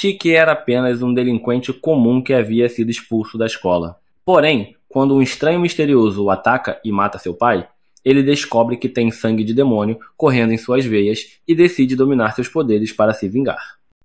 Shiki era apenas um delinquente comum que havia sido expulso da escola. Porém, quando um estranho misterioso o ataca e mata seu pai, ele descobre que tem sangue de demônio correndo em suas veias e decide dominar seus poderes para se vingar.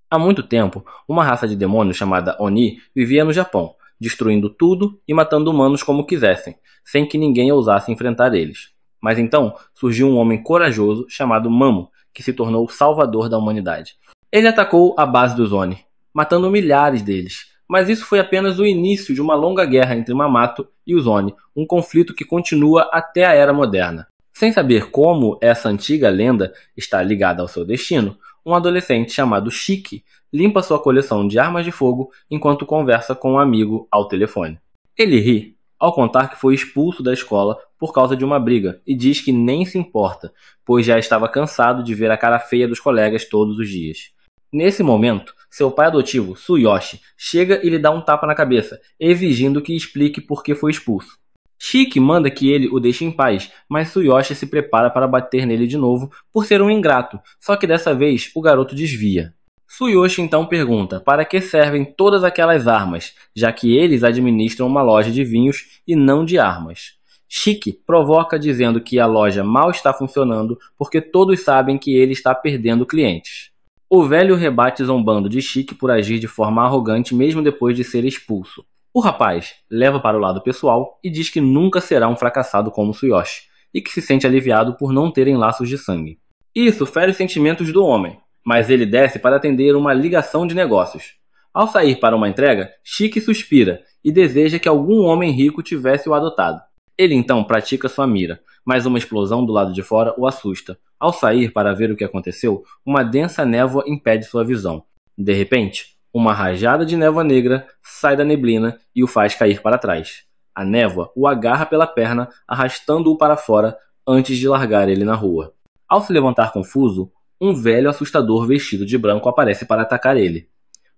Há muito tempo, uma raça de demônios chamada Oni vivia no Japão, destruindo tudo e matando humanos como quisessem, sem que ninguém ousasse enfrentar eles. Mas então surgiu um homem corajoso chamado Mamo, que se tornou o salvador da humanidade. Ele atacou a base dos Oni, matando milhares deles, mas isso foi apenas o início de uma longa guerra entre Mamato e os Oni, um conflito que continua até a Era Moderna. Sem saber como essa antiga lenda está ligada ao seu destino, um adolescente chamado Shiki limpa sua coleção de armas de fogo enquanto conversa com um amigo ao telefone. Ele ri ao contar que foi expulso da escola por causa de uma briga e diz que nem se importa, pois já estava cansado de ver a cara feia dos colegas todos os dias. Nesse momento, seu pai adotivo, Tsuyoshi, chega e lhe dá um tapa na cabeça, exigindo que explique por que foi expulso. Shiki manda que ele o deixe em paz, mas Tsuyoshi se prepara para bater nele de novo por ser um ingrato, só que dessa vez o garoto desvia. Tsuyoshi então pergunta para que servem todas aquelas armas, já que eles administram uma loja de vinhos e não de armas. Shiki provoca dizendo que a loja mal está funcionando porque todos sabem que ele está perdendo clientes. O velho rebate zombando de Shiki por agir de forma arrogante mesmo depois de ser expulso. O rapaz leva para o lado pessoal e diz que nunca será um fracassado como Tsuyoshi, e que se sente aliviado por não terem laços de sangue. Isso fere os sentimentos do homem, mas ele desce para atender uma ligação de negócios. Ao sair para uma entrega, Shiki suspira e deseja que algum homem rico tivesse o adotado. Ele então pratica sua mira, mas uma explosão do lado de fora o assusta. Ao sair para ver o que aconteceu, uma densa névoa impede sua visão. De repente, uma rajada de névoa negra sai da neblina e o faz cair para trás. A névoa o agarra pela perna, arrastando-o para fora antes de largar ele na rua. Ao se levantar confuso, um velho assustador vestido de branco aparece para atacar ele.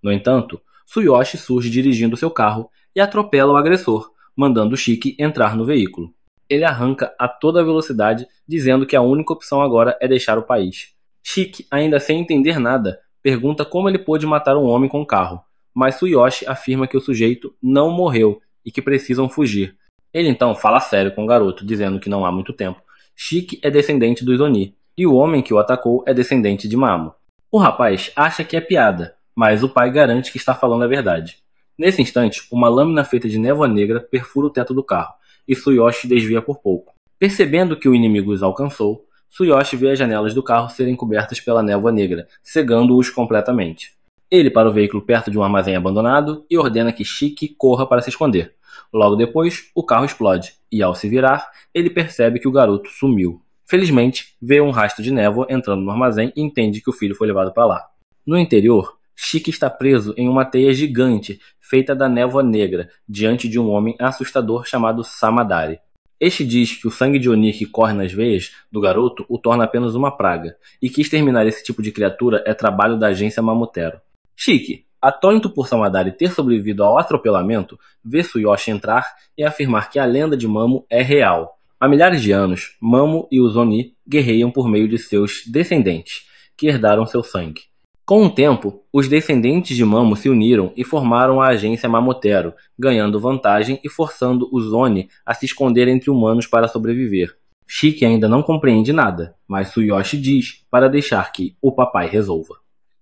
No entanto, Tsuyoshi surge dirigindo seu carro e atropela o agressor, mandando Shiki entrar no veículo. Ele arranca a toda velocidade, dizendo que a única opção agora é deixar o país. Shiki, ainda sem entender nada, pergunta como ele pôde matar um homem com um carro, mas Tsuyoshi afirma que o sujeito não morreu e que precisam fugir. Ele então fala sério com o garoto, dizendo que não há muito tempo. Shiki é descendente dos Oni, e o homem que o atacou é descendente de Mamo. O rapaz acha que é piada, mas o pai garante que está falando a verdade. Nesse instante, uma lâmina feita de névoa negra perfura o teto do carro, e Tsuyoshi desvia por pouco. Percebendo que o inimigo os alcançou, Tsuyoshi vê as janelas do carro serem cobertas pela névoa negra, cegando-os completamente. Ele para o veículo perto de um armazém abandonado e ordena que Shiki corra para se esconder. Logo depois, o carro explode, e ao se virar, ele percebe que o garoto sumiu. Felizmente, vê um rastro de névoa entrando no armazém e entende que o filho foi levado para lá. No interior, Shiki está preso em uma teia gigante feita da névoa negra, diante de um homem assustador chamado Samadari. Este diz que o sangue de Oni que corre nas veias do garoto o torna apenas uma praga, e que exterminar esse tipo de criatura é trabalho da agência Mamotero. Shiki, atônito por Samadari ter sobrevivido ao atropelamento, vê Tsuyoshi entrar e afirmar que a lenda de Mamo é real. Há milhares de anos, Mamo e os Oni guerreiam por meio de seus descendentes, que herdaram seu sangue. Com o tempo, os descendentes de Mamo se uniram e formaram a agência Mamotero, ganhando vantagem e forçando os Oni a se esconder entre humanos para sobreviver. Shiki ainda não compreende nada, mas Tsuyoshi diz para deixar que o papai resolva.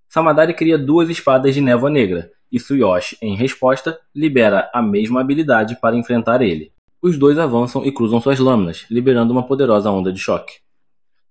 Samadari cria 2 espadas de névoa negra, e Tsuyoshi, em resposta, libera a mesma habilidade para enfrentar ele. Os dois avançam e cruzam suas lâminas, liberando uma poderosa onda de choque.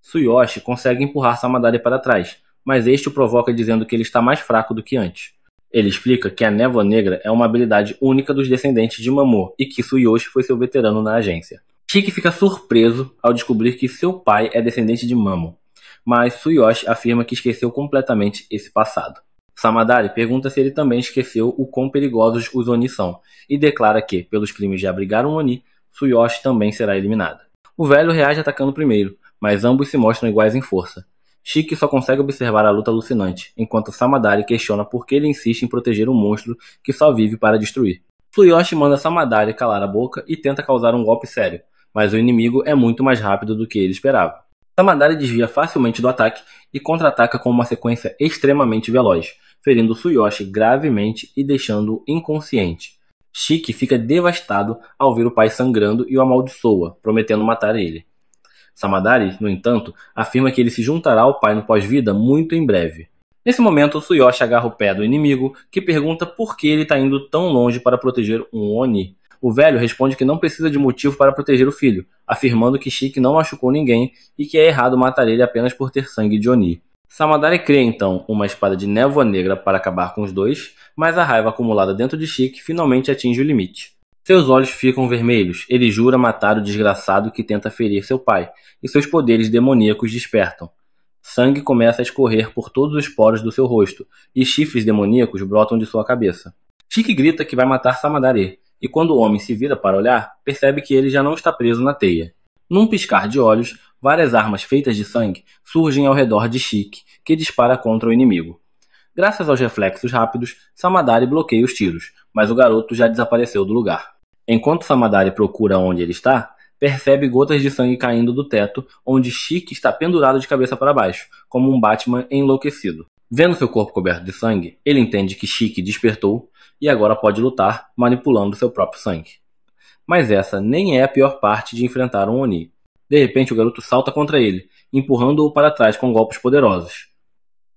Tsuyoshi consegue empurrar Samadari para trás, mas este o provoca dizendo que ele está mais fraco do que antes. Ele explica que a névoa negra é uma habilidade única dos descendentes de Mamo e que Tsuyoshi foi seu veterano na agência. Shiki fica surpreso ao descobrir que seu pai é descendente de Mamo, mas Tsuyoshi afirma que esqueceu completamente esse passado. Samadari pergunta se ele também esqueceu o quão perigosos os Oni são e declara que, pelos crimes de abrigar um Oni, Tsuyoshi também será eliminada. O velho reage atacando primeiro, mas ambos se mostram iguais em força. Shiki só consegue observar a luta alucinante, enquanto Samadari questiona por que ele insiste em proteger um monstro que só vive para destruir. Tsuyoshi manda Samadari calar a boca e tenta causar um golpe sério, mas o inimigo é muito mais rápido do que ele esperava. Samadari desvia facilmente do ataque e contra-ataca com uma sequência extremamente veloz, ferindo Tsuyoshi gravemente e deixando-o inconsciente. Shiki fica devastado ao ver o pai sangrando e o amaldiçoa, prometendo matar ele. Samadari, no entanto, afirma que ele se juntará ao pai no pós-vida muito em breve. Nesse momento, Tsuyoshi agarra o pé do inimigo, que pergunta por que ele está indo tão longe para proteger um Oni. O velho responde que não precisa de motivo para proteger o filho, afirmando que Shiki não machucou ninguém e que é errado matar ele apenas por ter sangue de Oni. Samadari cria então uma espada de névoa negra para acabar com os dois, mas a raiva acumulada dentro de Shiki finalmente atinge o limite. Seus olhos ficam vermelhos, ele jura matar o desgraçado que tenta ferir seu pai, e seus poderes demoníacos despertam. Sangue começa a escorrer por todos os poros do seu rosto, e chifres demoníacos brotam de sua cabeça. Shiki grita que vai matar Samadari, e quando o homem se vira para olhar, percebe que ele já não está preso na teia. Num piscar de olhos, várias armas feitas de sangue surgem ao redor de Shiki, que dispara contra o inimigo. Graças aos reflexos rápidos, Samadari bloqueia os tiros, mas o garoto já desapareceu do lugar. Enquanto Samadari procura onde ele está, percebe gotas de sangue caindo do teto, onde Shiki está pendurado de cabeça para baixo, como um Batman enlouquecido. Vendo seu corpo coberto de sangue, ele entende que Shiki despertou e agora pode lutar, manipulando seu próprio sangue. Mas essa nem é a pior parte de enfrentar um Oni. De repente, o garoto salta contra ele, empurrando-o para trás com golpes poderosos.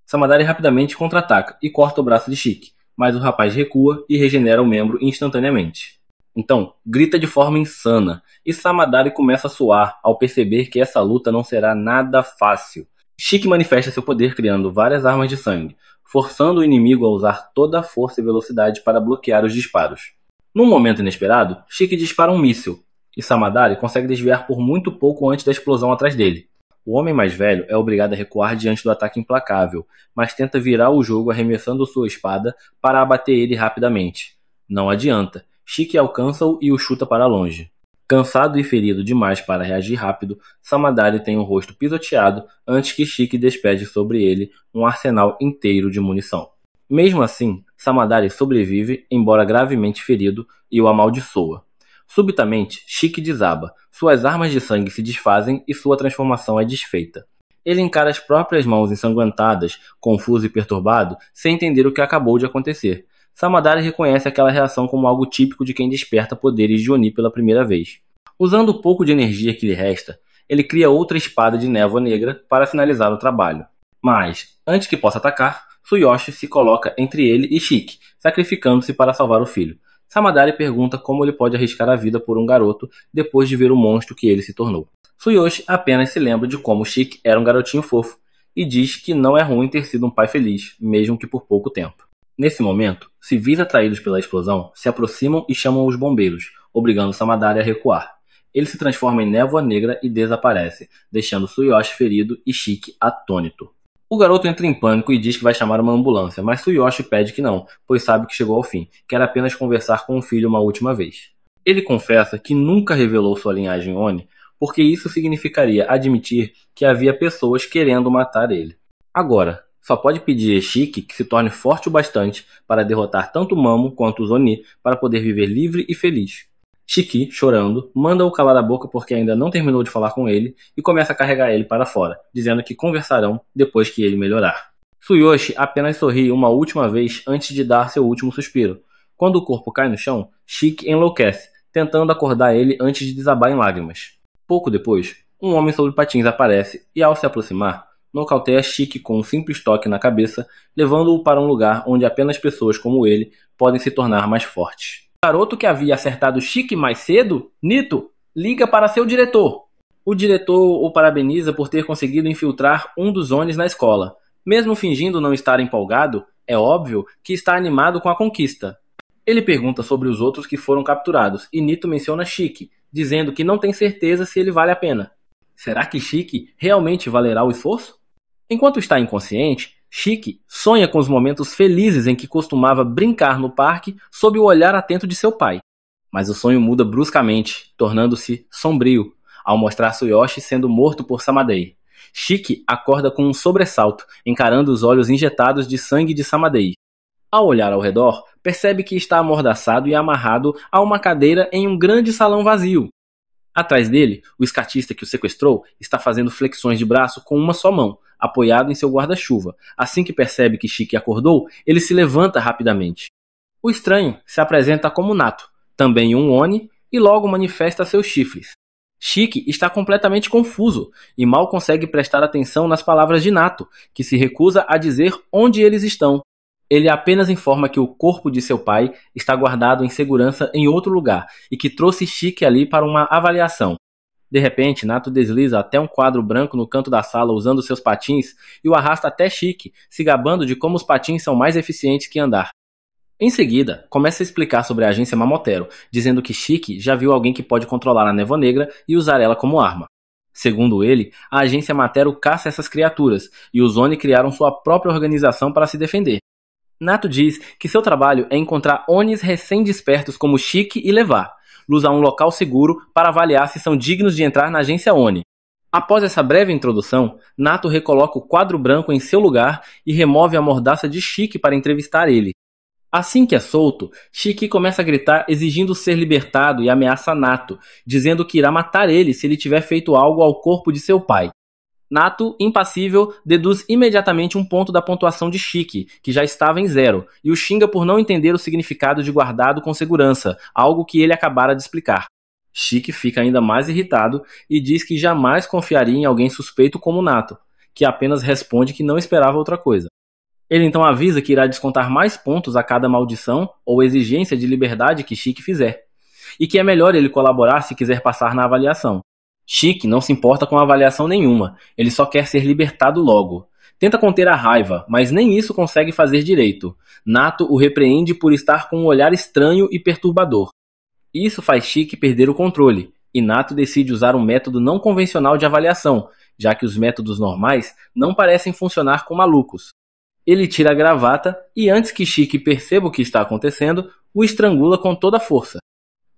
Samadari rapidamente contra-ataca e corta o braço de Shiki, mas o rapaz recua e regenera o membro instantaneamente. Então, grita de forma insana, e Samadari começa a suar ao perceber que essa luta não será nada fácil. Shiki manifesta seu poder criando várias armas de sangue, forçando o inimigo a usar toda a força e velocidade para bloquear os disparos. Num momento inesperado, Shiki dispara um míssil, e Samadari consegue desviar por muito pouco antes da explosão atrás dele. O homem mais velho é obrigado a recuar diante do ataque implacável, mas tenta virar o jogo arremessando sua espada para abater ele rapidamente. Não adianta. Shiki alcança-o e o chuta para longe. Cansado e ferido demais para reagir rápido, Samadari tem o rosto pisoteado antes que Shiki despede sobre ele um arsenal inteiro de munição. Mesmo assim, Samadari sobrevive, embora gravemente ferido, e o amaldiçoa. Subitamente, Shiki desaba, suas armas de sangue se desfazem e sua transformação é desfeita. Ele encara as próprias mãos ensanguentadas, confuso e perturbado, sem entender o que acabou de acontecer. Samadari reconhece aquela reação como algo típico de quem desperta poderes de Oni pela primeira vez. Usando o pouco de energia que lhe resta, ele cria outra espada de névoa negra para finalizar o trabalho. Mas, antes que possa atacar, Tsuyoshi se coloca entre ele e Shiki, sacrificando-se para salvar o filho. Samadari pergunta como ele pode arriscar a vida por um garoto depois de ver o monstro que ele se tornou. Tsuyoshi apenas se lembra de como Shiki era um garotinho fofo e diz que não é ruim ter sido um pai feliz, mesmo que por pouco tempo. Nesse momento, civis atraídos pela explosão se aproximam e chamam os bombeiros, obrigando Samadari a recuar. Ele se transforma em névoa negra e desaparece, deixando Tsuyoshi ferido e Shiki atônito. O garoto entra em pânico e diz que vai chamar uma ambulância, mas Tsuyoshi pede que não, pois sabe que chegou ao fim, quer apenas conversar com o filho uma última vez. Ele confessa que nunca revelou sua linhagem Oni, porque isso significaria admitir que havia pessoas querendo matar ele. Agora, só pode pedir a Shiki que se torne forte o bastante para derrotar tanto Mamo quanto os Oni para poder viver livre e feliz. Shiki, chorando, manda-o calar a boca porque ainda não terminou de falar com ele e começa a carregar ele para fora, dizendo que conversarão depois que ele melhorar. Tsuyoshi apenas sorri uma última vez antes de dar seu último suspiro. Quando o corpo cai no chão, Shiki enlouquece, tentando acordar ele antes de desabar em lágrimas. Pouco depois, um homem sobre patins aparece e, ao se aproximar, nocauteia Shiki com um simples toque na cabeça, levando-o para um lugar onde apenas pessoas como ele podem se tornar mais fortes. O garoto que havia acertado Shiki mais cedo, Nito, liga para seu diretor. O diretor o parabeniza por ter conseguido infiltrar um dos Onis na escola. Mesmo fingindo não estar empolgado, é óbvio que está animado com a conquista. Ele pergunta sobre os outros que foram capturados e Nito menciona Shiki, dizendo que não tem certeza se ele vale a pena. Será que Shiki realmente valerá o esforço? Enquanto está inconsciente, Shiki sonha com os momentos felizes em que costumava brincar no parque sob o olhar atento de seu pai. Mas o sonho muda bruscamente, tornando-se sombrio, ao mostrar Tsuyoshi sendo morto por Samadei. Shiki acorda com um sobressalto, encarando os olhos injetados de sangue de Samadei. Ao olhar ao redor, percebe que está amordaçado e amarrado a uma cadeira em um grande salão vazio. Atrás dele, o skatista que o sequestrou está fazendo flexões de braço com uma só mão, apoiado em seu guarda-chuva. Assim que percebe que Shiki acordou, ele se levanta rapidamente. O estranho se apresenta como Nato, também um Oni, e logo manifesta seus chifres. Shiki está completamente confuso e mal consegue prestar atenção nas palavras de Nato, que se recusa a dizer onde eles estão. Ele apenas informa que o corpo de seu pai está guardado em segurança em outro lugar e que trouxe Shiki ali para uma avaliação. De repente, Nato desliza até um quadro branco no canto da sala usando seus patins e o arrasta até Shiki, se gabando de como os patins são mais eficientes que andar. Em seguida, começa a explicar sobre a agência Mamotero, dizendo que Shiki já viu alguém que pode controlar a Névoa Negra e usar ela como arma. Segundo ele, a agência Matero caça essas criaturas, e os Oni criaram sua própria organização para se defender. Nato diz que seu trabalho é encontrar Onis recém-despertos como Shiki e levar, luz a um local seguro para avaliar se são dignos de entrar na agência Oni. Após essa breve introdução, Nato recoloca o quadro branco em seu lugar e remove a mordaça de Shiki para entrevistar ele. Assim que é solto, Shiki começa a gritar exigindo ser libertado e ameaça Nato, dizendo que irá matar ele se ele tiver feito algo ao corpo de seu pai. Nato, impassível, deduz imediatamente um ponto da pontuação de Shiki, que já estava em 0, e o xinga por não entender o significado de guardado com segurança, algo que ele acabara de explicar. Shiki fica ainda mais irritado e diz que jamais confiaria em alguém suspeito como Nato, que apenas responde que não esperava outra coisa. Ele então avisa que irá descontar mais pontos a cada maldição ou exigência de liberdade que Shiki fizer, e que é melhor ele colaborar se quiser passar na avaliação. Shiki não se importa com avaliação nenhuma, ele só quer ser libertado logo. Tenta conter a raiva, mas nem isso consegue fazer direito. Nato o repreende por estar com um olhar estranho e perturbador. Isso faz Shiki perder o controle, e Nato decide usar um método não convencional de avaliação, já que os métodos normais não parecem funcionar com malucos. Ele tira a gravata e, antes que Shiki perceba o que está acontecendo, o estrangula com toda a força.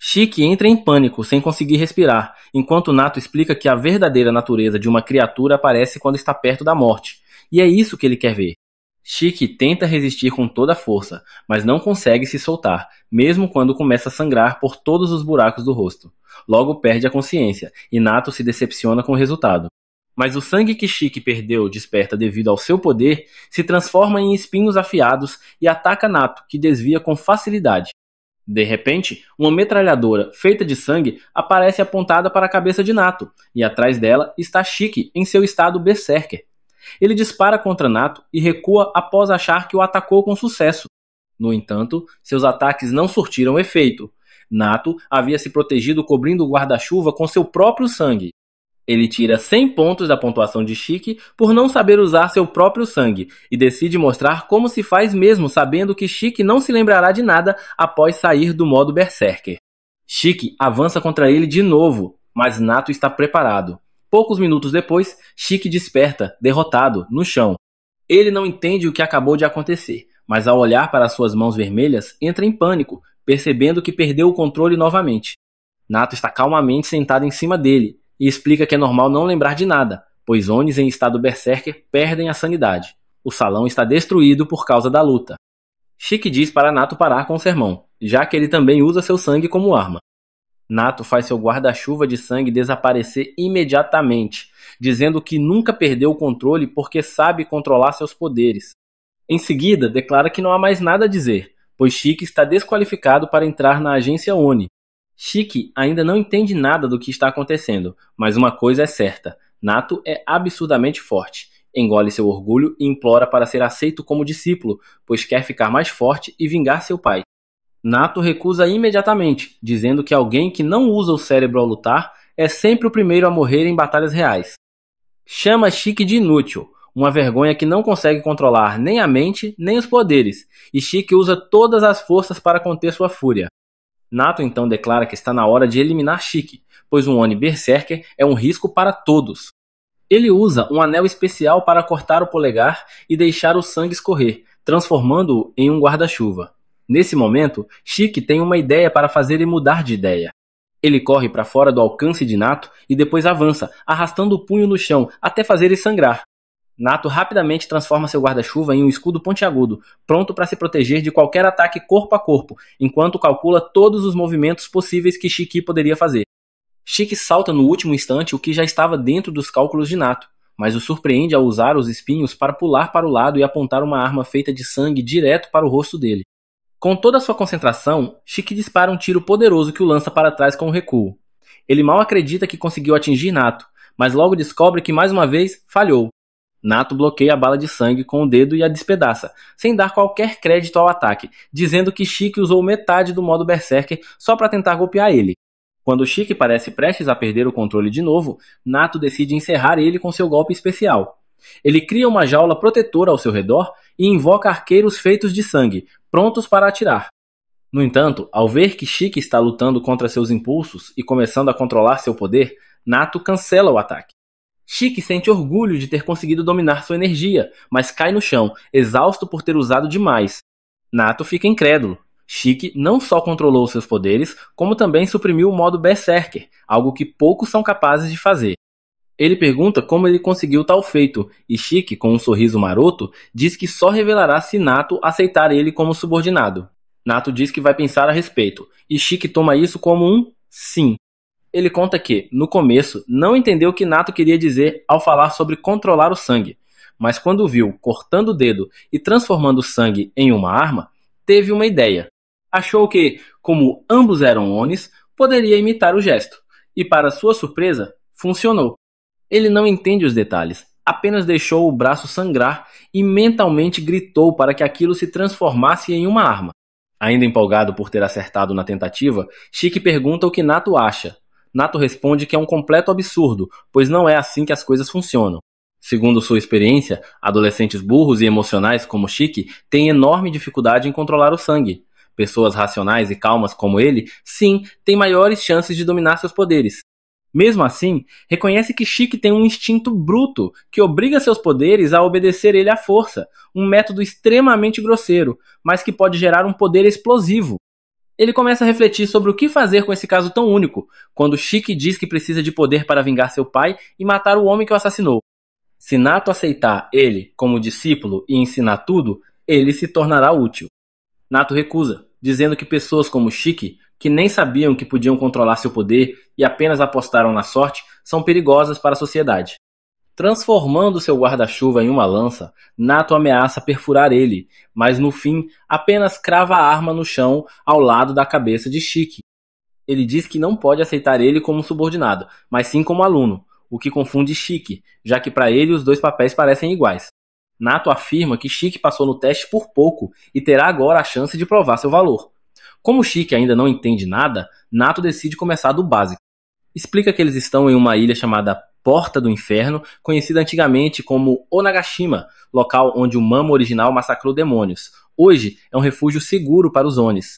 Shiki entra em pânico, sem conseguir respirar, enquanto Nato explica que a verdadeira natureza de uma criatura aparece quando está perto da morte, e é isso que ele quer ver. Shiki tenta resistir com toda a força, mas não consegue se soltar, mesmo quando começa a sangrar por todos os buracos do rosto. Logo perde a consciência, e Nato se decepciona com o resultado. Mas o sangue que Shiki perdeu desperta devido ao seu poder se transforma em espinhos afiados e ataca Nato, que desvia com facilidade. De repente, uma metralhadora feita de sangue aparece apontada para a cabeça de Nato, e atrás dela está Shiki em seu estado berserker. Ele dispara contra Nato e recua após achar que o atacou com sucesso. No entanto, seus ataques não surtiram efeito. Nato havia se protegido cobrindo o guarda-chuva com seu próprio sangue. Ele tira 100 pontos da pontuação de Shiki por não saber usar seu próprio sangue e decide mostrar como se faz mesmo sabendo que Shiki não se lembrará de nada após sair do modo Berserker. Shiki avança contra ele de novo, mas Nato está preparado. Poucos minutos depois, Shiki desperta, derrotado, no chão. Ele não entende o que acabou de acontecer, mas ao olhar para suas mãos vermelhas, entra em pânico, percebendo que perdeu o controle novamente. Nato está calmamente sentado em cima dele, e explica que é normal não lembrar de nada, pois Onis em estado berserker perdem a sanidade. O salão está destruído por causa da luta. Shiki diz para Nato parar com o sermão, já que ele também usa seu sangue como arma. Nato faz seu guarda-chuva de sangue desaparecer imediatamente, dizendo que nunca perdeu o controle porque sabe controlar seus poderes. Em seguida, declara que não há mais nada a dizer, pois Shiki está desqualificado para entrar na agência Oni. Shiki ainda não entende nada do que está acontecendo, mas uma coisa é certa, Nato é absurdamente forte. Engole seu orgulho e implora para ser aceito como discípulo, pois quer ficar mais forte e vingar seu pai. Nato recusa imediatamente, dizendo que alguém que não usa o cérebro ao lutar é sempre o primeiro a morrer em batalhas reais. Chama Shiki de inútil, uma vergonha que não consegue controlar nem a mente nem os poderes, e Shiki usa todas as forças para conter sua fúria. Nato então declara que está na hora de eliminar Shiki, pois um Oni Berserker é um risco para todos. Ele usa um anel especial para cortar o polegar e deixar o sangue escorrer, transformando-o em um guarda-chuva. Nesse momento, Shiki tem uma ideia para fazer ele mudar de ideia. Ele corre para fora do alcance de Nato e depois avança, arrastando o punho no chão até fazer ele sangrar. Nato rapidamente transforma seu guarda-chuva em um escudo pontiagudo, pronto para se proteger de qualquer ataque corpo a corpo, enquanto calcula todos os movimentos possíveis que Shiki poderia fazer. Chique salta no último instante o que já estava dentro dos cálculos de Nato, mas o surpreende ao usar os espinhos para pular para o lado e apontar uma arma feita de sangue direto para o rosto dele. Com toda a sua concentração, Chique dispara um tiro poderoso que o lança para trás com um recuo. Ele mal acredita que conseguiu atingir Nato, mas logo descobre que mais uma vez falhou. Nato bloqueia a bala de sangue com o dedo e a despedaça, sem dar qualquer crédito ao ataque, dizendo que Chique usou metade do modo Berserker só para tentar golpear ele. Quando Chique parece prestes a perder o controle de novo, Nato decide encerrar ele com seu golpe especial. Ele cria uma jaula protetora ao seu redor e invoca arqueiros feitos de sangue, prontos para atirar. No entanto, ao ver que Chique está lutando contra seus impulsos e começando a controlar seu poder, Nato cancela o ataque. Chique sente orgulho de ter conseguido dominar sua energia, mas cai no chão, exausto por ter usado demais. Nato fica incrédulo. Chique não só controlou seus poderes, como também suprimiu o modo Berserker, algo que poucos são capazes de fazer. Ele pergunta como ele conseguiu tal feito, e Chique, com um sorriso maroto, diz que só revelará se Nato aceitar ele como subordinado. Nato diz que vai pensar a respeito, e Chique toma isso como um sim. Ele conta que, no começo, não entendeu o que Nato queria dizer ao falar sobre controlar o sangue, mas quando viu cortando o dedo e transformando o sangue em uma arma, teve uma ideia. Achou que, como ambos eram Onis, poderia imitar o gesto, e para sua surpresa, funcionou. Ele não entende os detalhes, apenas deixou o braço sangrar e mentalmente gritou para que aquilo se transformasse em uma arma. Ainda empolgado por ter acertado na tentativa, Chique pergunta o que Nato acha. Nato responde que é um completo absurdo, pois não é assim que as coisas funcionam. Segundo sua experiência, adolescentes burros e emocionais como Chique têm enorme dificuldade em controlar o sangue. Pessoas racionais e calmas como ele, sim, têm maiores chances de dominar seus poderes. Mesmo assim, reconhece que Chique tem um instinto bruto que obriga seus poderes a obedecer ele à força, um método extremamente grosseiro, mas que pode gerar um poder explosivo. Ele começa a refletir sobre o que fazer com esse caso tão único, quando Chique diz que precisa de poder para vingar seu pai e matar o homem que o assassinou. Se Nato aceitar ele como discípulo e ensinar tudo, ele se tornará útil. Nato recusa, dizendo que pessoas como Chique, que nem sabiam que podiam controlar seu poder e apenas apostaram na sorte, são perigosas para a sociedade. Transformando seu guarda-chuva em uma lança, Nato ameaça perfurar ele, mas no fim apenas crava a arma no chão ao lado da cabeça de Chique. Ele diz que não pode aceitar ele como subordinado, mas sim como aluno, o que confunde Chique, já que para ele os dois papéis parecem iguais. Nato afirma que Chique passou no teste por pouco e terá agora a chance de provar seu valor. Como Chique ainda não entende nada, Nato decide começar do básico. Explica que eles estão em uma ilha chamada Porta do Inferno, conhecida antigamente como Onagashima, local onde o Mamo original massacrou demônios. Hoje é um refúgio seguro para os Onis.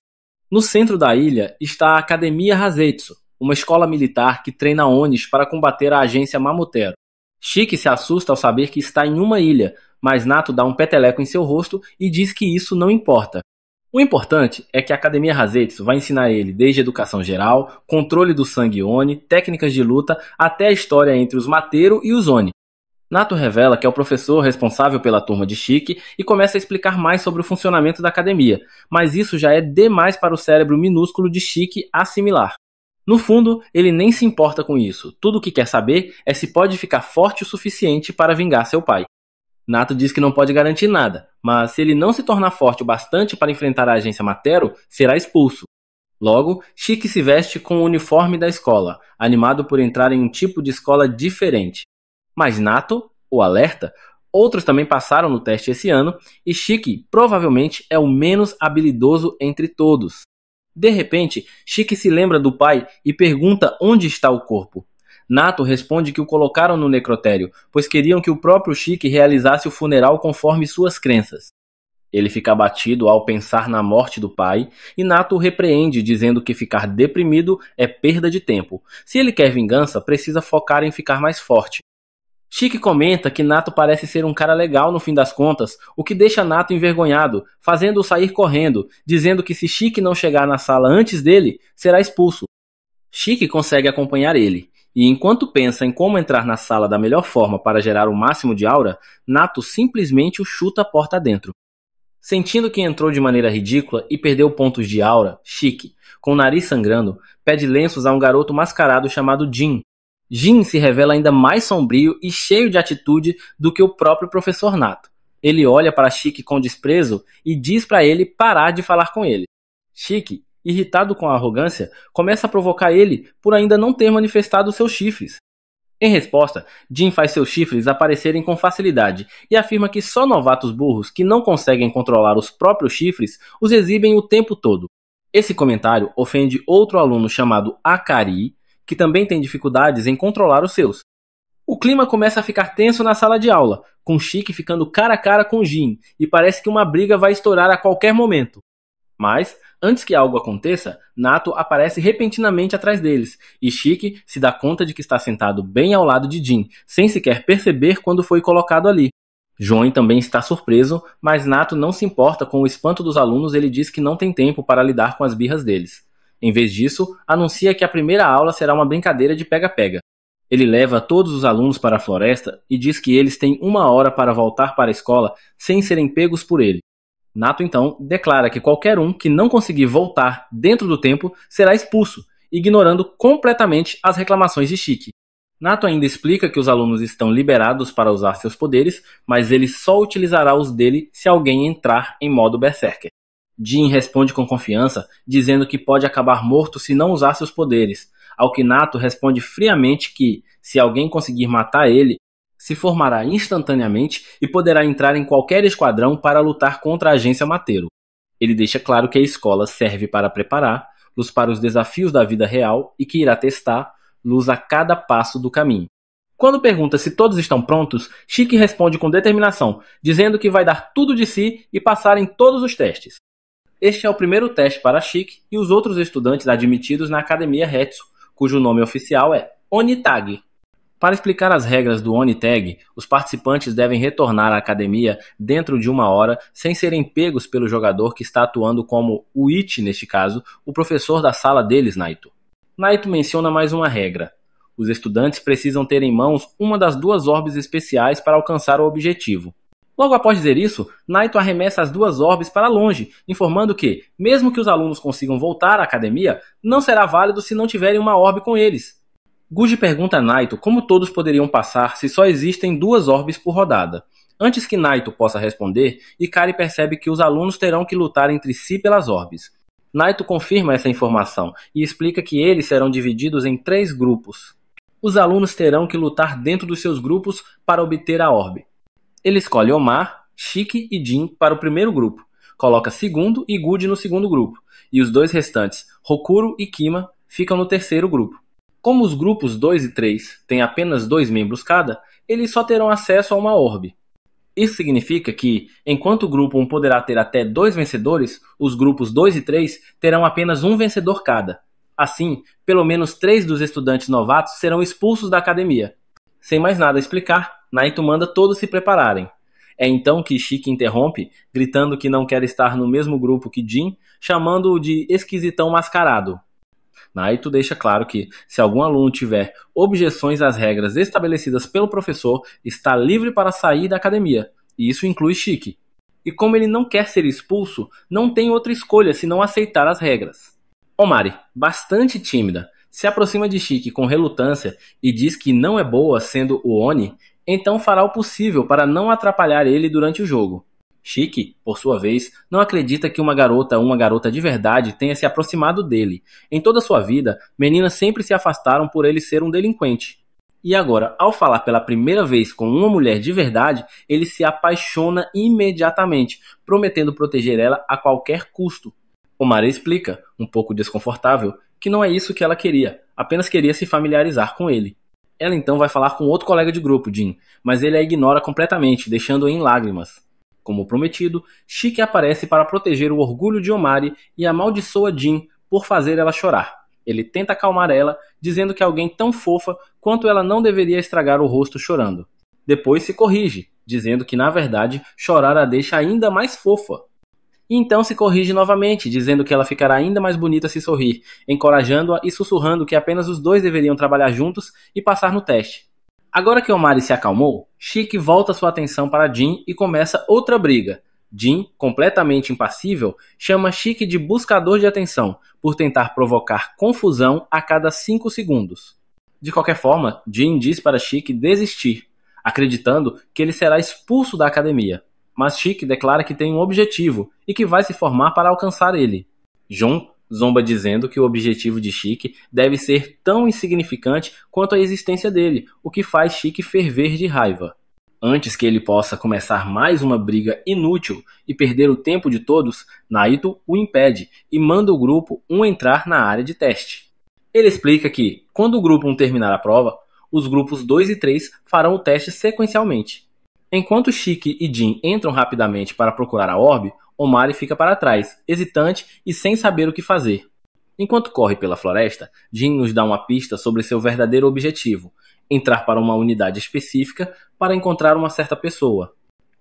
No centro da ilha está a Academia Hazetsu, uma escola militar que treina Onis para combater a agência Mamotero. Chique se assusta ao saber que está em uma ilha, mas Nato dá um peteleco em seu rosto e diz que isso não importa. O importante é que a Academia Hazetsu vai ensinar ele desde educação geral, controle do sangue Oni, técnicas de luta, até a história entre os Materu e os Oni. Nato revela que é o professor responsável pela turma de Chique e começa a explicar mais sobre o funcionamento da academia, mas isso já é demais para o cérebro minúsculo de Chique assimilar. No fundo, ele nem se importa com isso, tudo o que quer saber é se pode ficar forte o suficiente para vingar seu pai. Nato diz que não pode garantir nada, mas se ele não se tornar forte o bastante para enfrentar a agência Matero, será expulso. Logo, Chique se veste com o uniforme da escola, animado por entrar em um tipo de escola diferente. Mas Nato o alerta, outros também passaram no teste esse ano e Chique provavelmente é o menos habilidoso entre todos. De repente, Chique se lembra do pai e pergunta onde está o corpo. Nato responde que o colocaram no necrotério, pois queriam que o próprio Chique realizasse o funeral conforme suas crenças. Ele fica abatido ao pensar na morte do pai, e Nato o repreende, dizendo que ficar deprimido é perda de tempo. Se ele quer vingança, precisa focar em ficar mais forte. Chique comenta que Nato parece ser um cara legal no fim das contas, o que deixa Nato envergonhado, fazendo-o sair correndo, dizendo que se Chique não chegar na sala antes dele, será expulso. Chique consegue acompanhar ele. E enquanto pensa em como entrar na sala da melhor forma para gerar o máximo de aura, Nato simplesmente o chuta a porta dentro. Sentindo que entrou de maneira ridícula e perdeu pontos de aura, Chique, com o nariz sangrando, pede lenços a um garoto mascarado chamado Jin. Jin se revela ainda mais sombrio e cheio de atitude do que o próprio professor Nato. Ele olha para Chique com desprezo e diz para ele parar de falar com ele. Chique, irritado com a arrogância, começa a provocar ele por ainda não ter manifestado seus chifres. Em resposta, Jin faz seus chifres aparecerem com facilidade e afirma que só novatos burros que não conseguem controlar os próprios chifres os exibem o tempo todo. Esse comentário ofende outro aluno chamado Akari, que também tem dificuldades em controlar os seus. O clima começa a ficar tenso na sala de aula, com Chique ficando cara a cara com Jin, e parece que uma briga vai estourar a qualquer momento. Mas, antes que algo aconteça, Nato aparece repentinamente atrás deles, e Chique se dá conta de que está sentado bem ao lado de Jin, sem sequer perceber quando foi colocado ali. Join também está surpreso, mas Nato não se importa com o espanto dos alunos. Ele diz que não tem tempo para lidar com as birras deles. Em vez disso, anuncia que a primeira aula será uma brincadeira de pega-pega. Ele leva todos os alunos para a floresta e diz que eles têm 1 hora para voltar para a escola sem serem pegos por ele. Nato então declara que qualquer um que não conseguir voltar dentro do tempo será expulso, ignorando completamente as reclamações de Chique. Nato ainda explica que os alunos estão liberados para usar seus poderes, mas ele só utilizará os dele se alguém entrar em modo berserker. Jin responde com confiança, dizendo que pode acabar morto se não usar seus poderes, ao que Nato responde friamente que, se alguém conseguir matar ele, se formará instantaneamente e poderá entrar em qualquer esquadrão para lutar contra a agência Mateiro. Ele deixa claro que a escola serve para preparar-los para os desafios da vida real e que irá testá-los a cada passo do caminho. Quando pergunta se todos estão prontos, Chique responde com determinação, dizendo que vai dar tudo de si e passar em todos os testes. Este é o primeiro teste para Chique e os outros estudantes admitidos na Academia Hetsu, cujo nome oficial é Onitag. Para explicar as regras do Onitag, os participantes devem retornar à academia dentro de 1 hora sem serem pegos pelo jogador que está atuando como o Ichi, neste caso, o professor da sala deles, Naito. Naito menciona mais uma regra. Os estudantes precisam ter em mãos uma das 2 orbes especiais para alcançar o objetivo. Logo após dizer isso, Naito arremessa as 2 orbes para longe, informando que, mesmo que os alunos consigam voltar à academia, não será válido se não tiverem uma orbe com eles. Guji pergunta a Naito como todos poderiam passar se só existem 2 orbes por rodada. Antes que Naito possa responder, Ikari percebe que os alunos terão que lutar entre si pelas orbes. Naito confirma essa informação e explica que eles serão divididos em 3 grupos. Os alunos terão que lutar dentro dos seus grupos para obter a orbe. Ele escolhe Omar, Chique e Jin para o primeiro grupo, coloca Segundo e Guji no segundo grupo, e os 2 restantes, Hokuro e Kima, ficam no terceiro grupo. Como os grupos 2 e 3 têm apenas 2 membros cada, eles só terão acesso a uma orbe. Isso significa que, enquanto o grupo 1 poderá ter até 2 vencedores, os grupos 2 e 3 terão apenas 1 vencedor cada. Assim, pelo menos 3 dos estudantes novatos serão expulsos da academia. Sem mais nada a explicar, Naito manda todos se prepararem. É então que Chique interrompe, gritando que não quer estar no mesmo grupo que Jin, chamando-o de esquisitão mascarado. Naito deixa claro que, se algum aluno tiver objeções às regras estabelecidas pelo professor, está livre para sair da academia, e isso inclui Chique. E como ele não quer ser expulso, não tem outra escolha senão aceitar as regras. Omari, bastante tímida, se aproxima de Chique com relutância e diz que não é boa sendo o Oni, então fará o possível para não atrapalhar ele durante o jogo. Chique, por sua vez, não acredita que uma garota de verdade tenha se aproximado dele. Em toda sua vida, meninas sempre se afastaram por ele ser um delinquente. E agora, ao falar pela primeira vez com uma mulher de verdade, ele se apaixona imediatamente, prometendo proteger ela a qualquer custo. Omari explica, um pouco desconfortável, que não é isso que ela queria, apenas queria se familiarizar com ele. Ela então vai falar com outro colega de grupo, Jin, mas ele a ignora completamente, deixando-a em lágrimas. Como prometido, Chique aparece para proteger o orgulho de Omari e amaldiçoa Jin por fazer ela chorar. Ele tenta acalmar ela, dizendo que alguém tão fofa quanto ela não deveria estragar o rosto chorando. Depois se corrige, dizendo que na verdade chorar a deixa ainda mais fofa. E então se corrige novamente, dizendo que ela ficará ainda mais bonita se sorrir, encorajando-a e sussurrando que apenas os 2 deveriam trabalhar juntos e passar no teste. Agora que Omari se acalmou, Chique volta sua atenção para Jin e começa outra briga. Jin, completamente impassível, chama Shiki de buscador de atenção, por tentar provocar confusão a cada 5 segundos. De qualquer forma, Jin diz para Shiki desistir, acreditando que ele será expulso da academia. Mas Shiki declara que tem um objetivo e que vai se formar para alcançar ele. Jun zomba dizendo que o objetivo de Shiki deve ser tão insignificante quanto a existência dele, o que faz Shiki ferver de raiva. Antes que ele possa começar mais uma briga inútil e perder o tempo de todos, Naito o impede e manda o grupo 1 entrar na área de teste. Ele explica que, quando o grupo 1 terminar a prova, os grupos 2 e 3 farão o teste sequencialmente. Enquanto Shiki e Jin entram rapidamente para procurar a orbe, Omari fica para trás, hesitante e sem saber o que fazer. Enquanto corre pela floresta, Jin nos dá uma pista sobre seu verdadeiro objetivo: entrar para uma unidade específica para encontrar uma certa pessoa.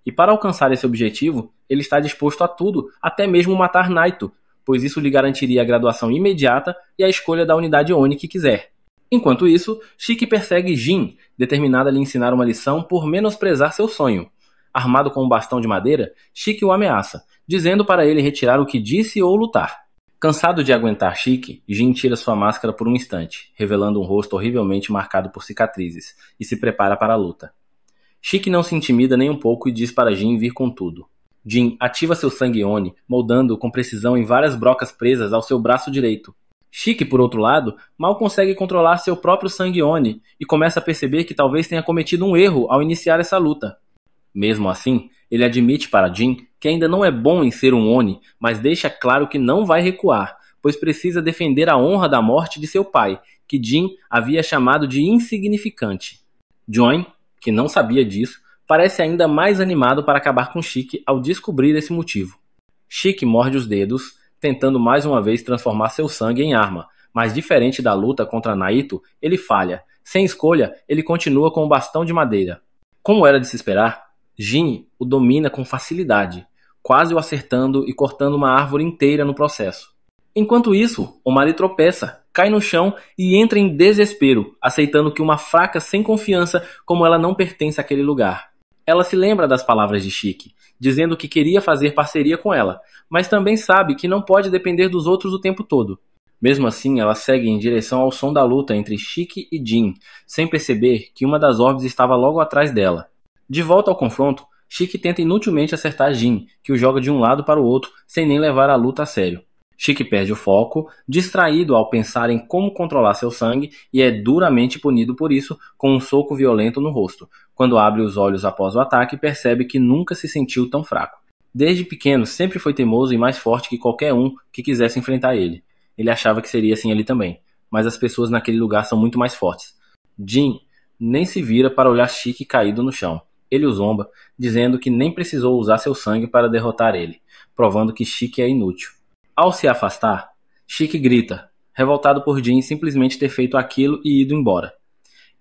E para alcançar esse objetivo, ele está disposto a tudo, até mesmo matar Naito, pois isso lhe garantiria a graduação imediata e a escolha da unidade Oni que quiser. Enquanto isso, Shiki persegue Jin, determinado a lhe ensinar uma lição por menosprezar seu sonho. Armado com um bastão de madeira, Shiki o ameaça, dizendo para ele retirar o que disse ou lutar. Cansado de aguentar Shiki, Jin tira sua máscara por um instante, revelando um rosto horrivelmente marcado por cicatrizes, e se prepara para a luta. Shiki não se intimida nem um pouco e diz para Jin vir com tudo. Jin ativa seu sangue Oni, moldando-o com precisão em várias brocas presas ao seu braço direito. Shiki, por outro lado, mal consegue controlar seu próprio sangue Oni e começa a perceber que talvez tenha cometido um erro ao iniciar essa luta. Mesmo assim, ele admite para Jin que ainda não é bom em ser um Oni, mas deixa claro que não vai recuar, pois precisa defender a honra da morte de seu pai, que Jin havia chamado de insignificante. Join, que não sabia disso, parece ainda mais animado para acabar com Shiki ao descobrir esse motivo. Shiki morde os dedos, tentando mais uma vez transformar seu sangue em arma, mas diferente da luta contra Naito, ele falha. Sem escolha, ele continua com o bastão de madeira. Como era de se esperar, Jin o domina com facilidade, quase o acertando e cortando uma árvore inteira no processo. Enquanto isso, Omari tropeça, cai no chão e entra em desespero, aceitando que uma fraca sem confiança como ela não pertence àquele lugar. Ela se lembra das palavras de Shiki, dizendo que queria fazer parceria com ela, mas também sabe que não pode depender dos outros o tempo todo. Mesmo assim, ela segue em direção ao som da luta entre Shiki e Jin, sem perceber que uma das orbes estava logo atrás dela. De volta ao confronto, Shiki tenta inutilmente acertar Jin, que o joga de um lado para o outro, sem nem levar a luta a sério. Shiki perde o foco, distraído ao pensar em como controlar seu sangue, e é duramente punido por isso com um soco violento no rosto. Quando abre os olhos após o ataque, percebe que nunca se sentiu tão fraco. Desde pequeno, sempre foi teimoso e mais forte que qualquer um que quisesse enfrentar ele. Ele achava que seria assim ali também, mas as pessoas naquele lugar são muito mais fortes. Jin nem se vira para olhar Shiki caído no chão. Ele o zomba, dizendo que nem precisou usar seu sangue para derrotar ele, provando que Shiki é inútil. Ao se afastar, Shiki grita, revoltado por Jin simplesmente ter feito aquilo e ido embora.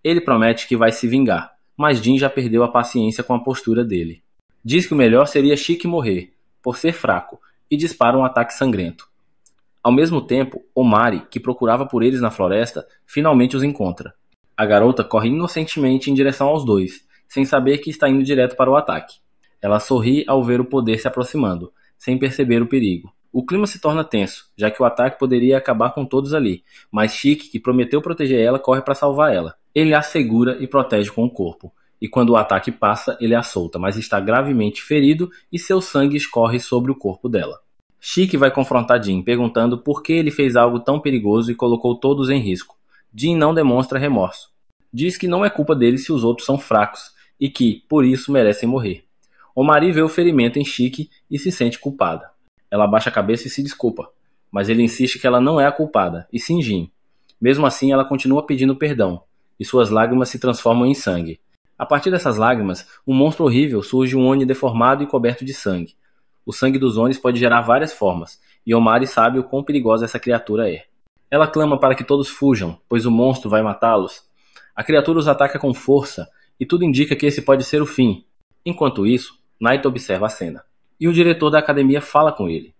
Ele promete que vai se vingar, mas Jin já perdeu a paciência com a postura dele. Diz que o melhor seria Shiki morrer, por ser fraco, e dispara um ataque sangrento. Ao mesmo tempo, Omari, que procurava por eles na floresta, finalmente os encontra. A garota corre inocentemente em direção aos dois, sem saber que está indo direto para o ataque. Ela sorri ao ver o poder se aproximando, sem perceber o perigo. O clima se torna tenso, já que o ataque poderia acabar com todos ali, mas Shiki, que prometeu proteger ela, corre para salvar ela. Ele a segura e protege com o corpo, e quando o ataque passa, ele a solta, mas está gravemente ferido e seu sangue escorre sobre o corpo dela. Shiki vai confrontar Jin, perguntando por que ele fez algo tão perigoso e colocou todos em risco. Jin não demonstra remorso. Diz que não é culpa dele se os outros são fracos, e que, por isso, merecem morrer. Omari vê o ferimento em Shiki e se sente culpada. Ela abaixa a cabeça e se desculpa, mas ele insiste que ela não é a culpada, e sim Jin. Mesmo assim, ela continua pedindo perdão, e suas lágrimas se transformam em sangue. A partir dessas lágrimas, um monstro horrível surge, um Oni deformado e coberto de sangue. O sangue dos Onis pode gerar várias formas, e Omari sabe o quão perigosa essa criatura é. Ela clama para que todos fujam, pois o monstro vai matá-los. A criatura os ataca com força, e tudo indica que esse pode ser o fim. Enquanto isso, Naito observa a cena, e o diretor da academia fala com ele.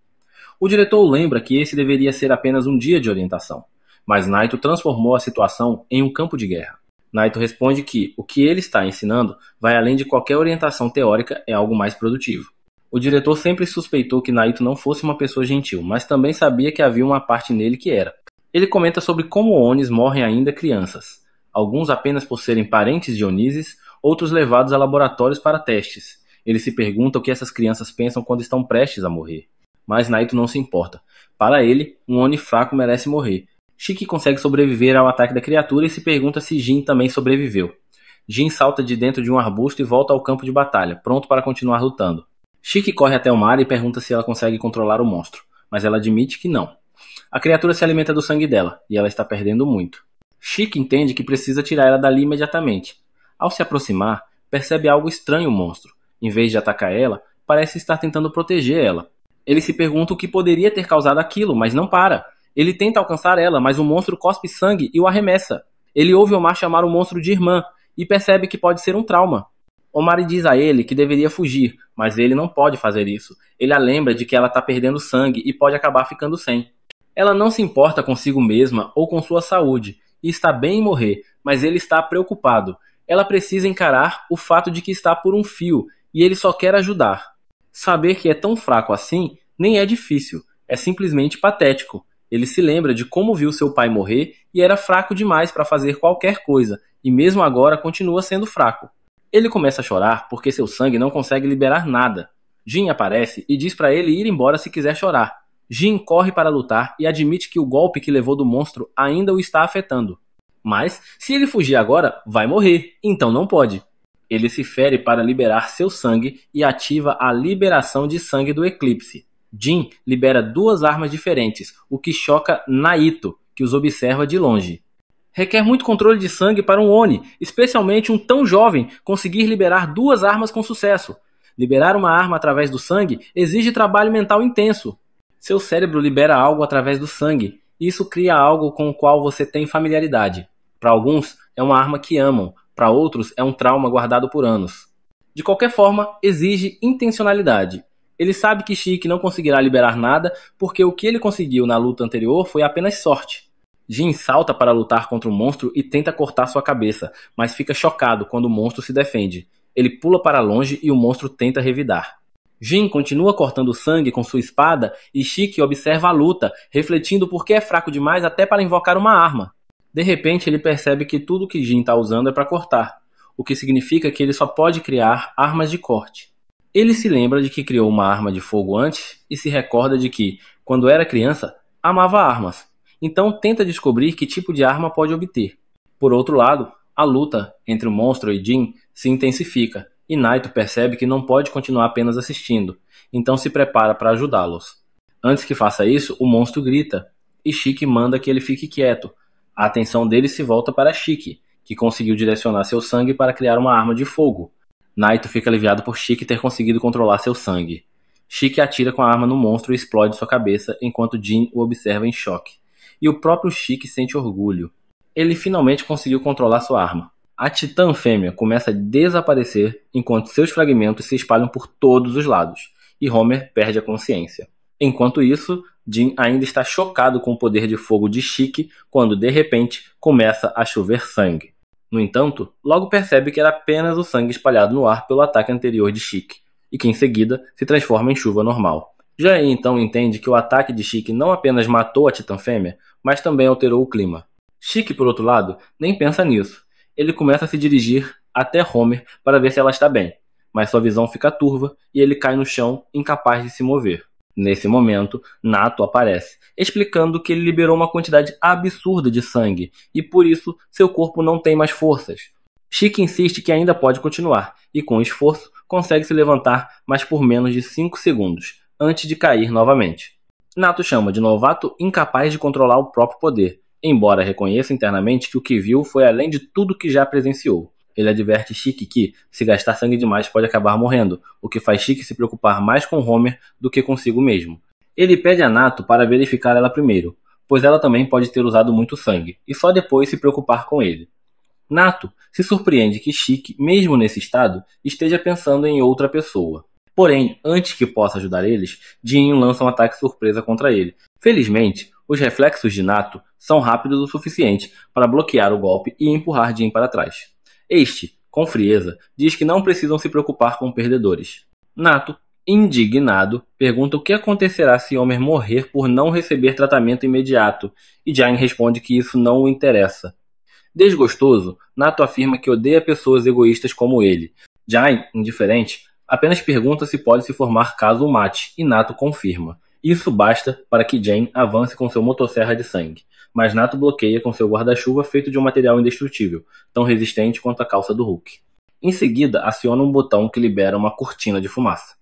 O diretor lembra que esse deveria ser apenas um dia de orientação, mas Naito transformou a situação em um campo de guerra. Naito responde que o que ele está ensinando vai além de qualquer orientação teórica, é algo mais produtivo. O diretor sempre suspeitou que Naito não fosse uma pessoa gentil, mas também sabia que havia uma parte nele que era. Ele comenta sobre como Onis morrem ainda crianças, alguns apenas por serem parentes de Onises, outros levados a laboratórios para testes. Ele se pergunta o que essas crianças pensam quando estão prestes a morrer. Mas Naito não se importa. Para ele, um Oni fraco merece morrer. Shiki consegue sobreviver ao ataque da criatura e se pergunta se Jin também sobreviveu. Jin salta de dentro de um arbusto e volta ao campo de batalha, pronto para continuar lutando. Shiki corre até o mar e pergunta se ela consegue controlar o monstro, mas ela admite que não. A criatura se alimenta do sangue dela, e ela está perdendo muito. Shiki entende que precisa tirar ela dali imediatamente. Ao se aproximar, percebe algo estranho o monstro. Em vez de atacar ela, parece estar tentando proteger ela. Ele se pergunta o que poderia ter causado aquilo, mas não para. Ele tenta alcançar ela, mas o monstro cospe sangue e o arremessa. Ele ouve Omar chamar o monstro de irmã, e percebe que pode ser um trauma. Omar diz a ele que deveria fugir, mas ele não pode fazer isso. Ele a lembra de que ela está perdendo sangue e pode acabar ficando sem. Ela não se importa consigo mesma ou com sua saúde, e está bem em morrer, mas ele está preocupado. Ela precisa encarar o fato de que está por um fio, e ele só quer ajudar. Saber que é tão fraco assim nem é difícil, é simplesmente patético. Ele se lembra de como viu seu pai morrer e era fraco demais para fazer qualquer coisa, e mesmo agora continua sendo fraco. Ele começa a chorar porque seu sangue não consegue liberar nada. Jin aparece e diz para ele ir embora se quiser chorar. Jin corre para lutar e admite que o golpe que levou do monstro ainda o está afetando. Mas, se ele fugir agora, vai morrer, então não pode. Ele se fere para liberar seu sangue e ativa a liberação de sangue do Eclipse. Jin libera duas armas diferentes, o que choca Naito, que os observa de longe. Requer muito controle de sangue para um Oni, especialmente um tão jovem, conseguir liberar duas armas com sucesso. Liberar uma arma através do sangue exige trabalho mental intenso. Seu cérebro libera algo através do sangue, e isso cria algo com o qual você tem familiaridade. Para alguns, é uma arma que amam, para outros, é um trauma guardado por anos. De qualquer forma, exige intencionalidade. Ele sabe que Shiki não conseguirá liberar nada, porque o que ele conseguiu na luta anterior foi apenas sorte. Jin salta para lutar contra o monstro e tenta cortar sua cabeça, mas fica chocado quando o monstro se defende. Ele pula para longe e o monstro tenta revidar. Jin continua cortando sangue com sua espada e Shiki observa a luta, refletindo por que é fraco demais até para invocar uma arma. De repente ele percebe que tudo que Jin está usando é para cortar, o que significa que ele só pode criar armas de corte. Ele se lembra de que criou uma arma de fogo antes e se recorda de que, quando era criança, amava armas. Então tenta descobrir que tipo de arma pode obter. Por outro lado, a luta entre o monstro e Jin se intensifica, e Naito percebe que não pode continuar apenas assistindo, então se prepara para ajudá-los. Antes que faça isso, o monstro grita, e Shiki manda que ele fique quieto. A atenção dele se volta para Shiki, que conseguiu direcionar seu sangue para criar uma arma de fogo. Naito fica aliviado por Shiki ter conseguido controlar seu sangue. Shiki atira com a arma no monstro e explode sua cabeça, enquanto Jin o observa em choque. E o próprio Shiki sente orgulho. Ele finalmente conseguiu controlar sua arma. A Titã fêmea começa a desaparecer enquanto seus fragmentos se espalham por todos os lados, e Homer perde a consciência. Enquanto isso, Jin ainda está chocado com o poder de fogo de Shiki quando, de repente, começa a chover sangue. No entanto, logo percebe que era apenas o sangue espalhado no ar pelo ataque anterior de Shiki, e que em seguida se transforma em chuva normal. Já então entende que o ataque de Shiki não apenas matou a Titã fêmea, mas também alterou o clima. Shiki, por outro lado, nem pensa nisso. Ele começa a se dirigir até Homer para ver se ela está bem, mas sua visão fica turva e ele cai no chão, incapaz de se mover. Nesse momento, Nato aparece, explicando que ele liberou uma quantidade absurda de sangue e por isso seu corpo não tem mais forças. Shiki insiste que ainda pode continuar e com esforço consegue se levantar, mas por menos de 5 segundos, antes de cair novamente. Nato chama de novato incapaz de controlar o próprio poder, embora reconheça internamente que o que viu foi além de tudo que já presenciou. Ele adverte Shiki que, se gastar sangue demais, pode acabar morrendo, o que faz Shiki se preocupar mais com Homer do que consigo mesmo. Ele pede a Nato para verificar ela primeiro, pois ela também pode ter usado muito sangue, e só depois se preocupar com ele. Nato se surpreende que Shiki, mesmo nesse estado, esteja pensando em outra pessoa. Porém, antes que possa ajudar eles, Jin lança um ataque surpresa contra ele. Felizmente, os reflexos de Nato são rápidos o suficiente para bloquear o golpe e empurrar Jin para trás. Este, com frieza, diz que não precisam se preocupar com perdedores. Nato Indignado, pergunta o que acontecerá se Homer morrer por não receber tratamento imediato, e Jane responde que isso não o interessa. Desgostoso, Nato afirma que odeia pessoas egoístas como ele. Jane, indiferente, apenas pergunta se pode se formar caso o mate, e Nato confirma. Isso basta para que Jane avance com seu motosserra de sangue, mas Nato bloqueia com seu guarda-chuva feito de um material indestrutível, tão resistente quanto a calça do Hulk. Em seguida, aciona um botão que libera uma cortina de fumaça.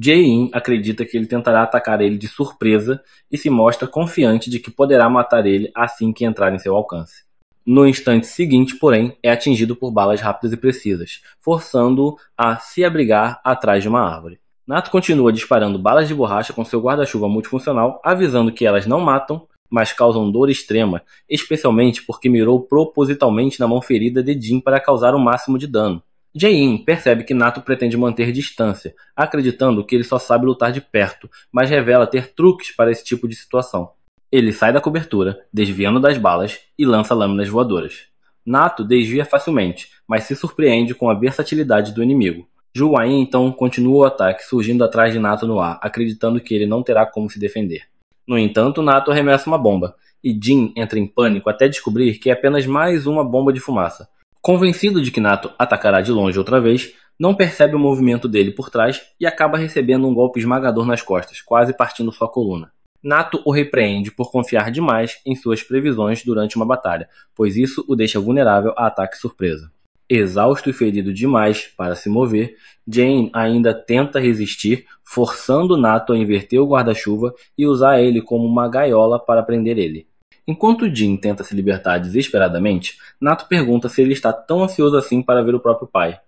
Jae-in acredita que ele tentará atacar ele de surpresa e se mostra confiante de que poderá matar ele assim que entrar em seu alcance. No instante seguinte, porém, é atingido por balas rápidas e precisas, forçando-o a se abrigar atrás de uma árvore. Nato continua disparando balas de borracha com seu guarda-chuva multifuncional, avisando que elas não matam, mas causam dor extrema, especialmente porque mirou propositalmente na mão ferida de Jin para causar o máximo de dano. Jae-in percebe que Nato pretende manter distância, acreditando que ele só sabe lutar de perto, mas revela ter truques para esse tipo de situação. Ele sai da cobertura, desviando das balas, e lança lâminas voadoras. Nato desvia facilmente, mas se surpreende com a versatilidade do inimigo. Juwain então continua o ataque, surgindo atrás de Nato no ar, acreditando que ele não terá como se defender. No entanto, Nato arremessa uma bomba, e Jin entra em pânico até descobrir que é apenas mais uma bomba de fumaça. Convencido de que Nato atacará de longe outra vez, não percebe o movimento dele por trás e acaba recebendo um golpe esmagador nas costas, quase partindo sua coluna. Nato o repreende por confiar demais em suas previsões durante uma batalha, pois isso o deixa vulnerável a ataque surpresa. Exausto e ferido demais para se mover, Jane ainda tenta resistir, forçando Nato a inverter o guarda-chuva e usar ele como uma gaiola para prender ele. Enquanto Jin tenta se libertar desesperadamente, Nato pergunta se ele está tão ansioso assim para ver o próprio pai.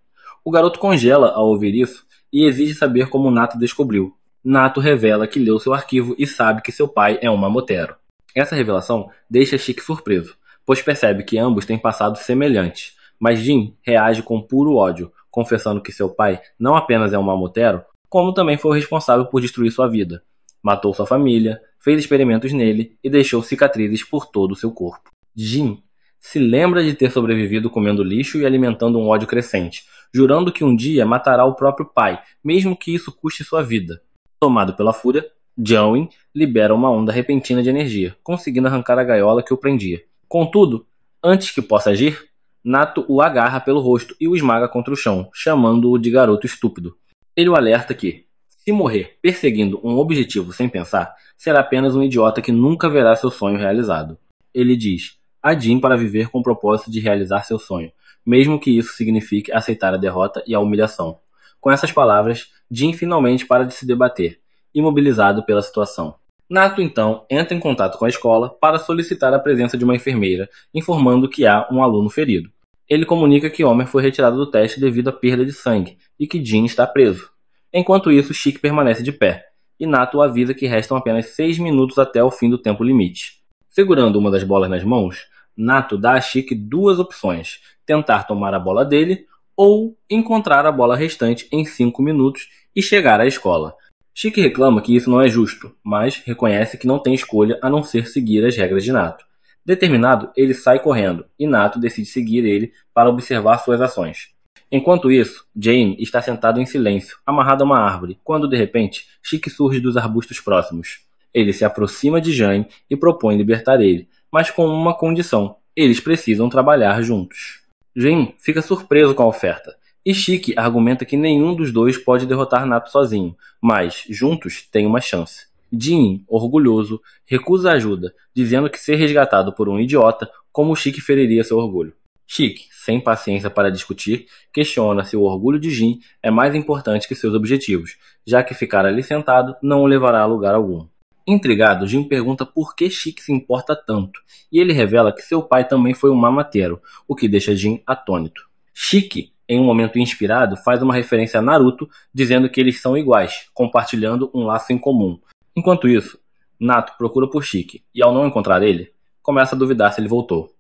O garoto congela ao ouvir isso e exige saber como Nato descobriu. Nato revela que leu seu arquivo e sabe que seu pai é um mamotero. Essa revelação deixa Chique surpreso, pois percebe que ambos têm passados semelhantes, mas Jin reage com puro ódio, confessando que seu pai não apenas é um mamotero, como também foi o responsável por destruir sua vida. Matou sua família, fez experimentos nele e deixou cicatrizes por todo o seu corpo. Jin se lembra de ter sobrevivido comendo lixo e alimentando um ódio crescente, jurando que um dia matará o próprio pai, mesmo que isso custe sua vida. Tomado pela fúria, Jae-in libera uma onda repentina de energia, conseguindo arrancar a gaiola que o prendia. Contudo, antes que possa agir, Nato o agarra pelo rosto e o esmaga contra o chão, chamando-o de garoto estúpido. Ele o alerta que, se morrer perseguindo um objetivo sem pensar, será apenas um idiota que nunca verá seu sonho realizado. Ele diz a Jin para viver com o propósito de realizar seu sonho, mesmo que isso signifique aceitar a derrota e a humilhação. Com essas palavras, Jin finalmente para de se debater, imobilizado pela situação. Nato então entra em contato com a escola para solicitar a presença de uma enfermeira, informando que há um aluno ferido. Ele comunica que Homer foi retirado do teste devido à perda de sangue e que Jin está preso. Enquanto isso, Chique permanece de pé, e Nato avisa que restam apenas 6 minutos até o fim do tempo limite. Segurando uma das bolas nas mãos, Nato dá a Chique duas opções: tentar tomar a bola dele ou encontrar a bola restante em 5 minutos e chegar à escola. Chique reclama que isso não é justo, mas reconhece que não tem escolha a não ser seguir as regras de Nato. Determinado, ele sai correndo, e Nato decide seguir ele para observar suas ações. Enquanto isso, Jane está sentado em silêncio, amarrado a uma árvore, quando de repente, Chique surge dos arbustos próximos. Ele se aproxima de Jane e propõe libertar ele, mas com uma condição: eles precisam trabalhar juntos. Jane fica surpreso com a oferta, e Chique argumenta que nenhum dos dois pode derrotar Nato sozinho, mas, juntos, tem uma chance. Jin, orgulhoso, recusa ajuda, dizendo que ser resgatado por um idiota, como Chique feriria seu orgulho. Chique, sem paciência para discutir, questiona se o orgulho de Jin é mais importante que seus objetivos, já que ficar ali sentado não o levará a lugar algum. Intrigado, Jin pergunta por que Chique se importa tanto, e ele revela que seu pai também foi um mamateiro, o que deixa Jin atônito. Chique, em um momento inspirado, faz uma referência a Naruto, dizendo que eles são iguais, compartilhando um laço em comum. Enquanto isso, Nato procura por Chique, e ao não encontrar ele, começa a duvidar se ele voltou.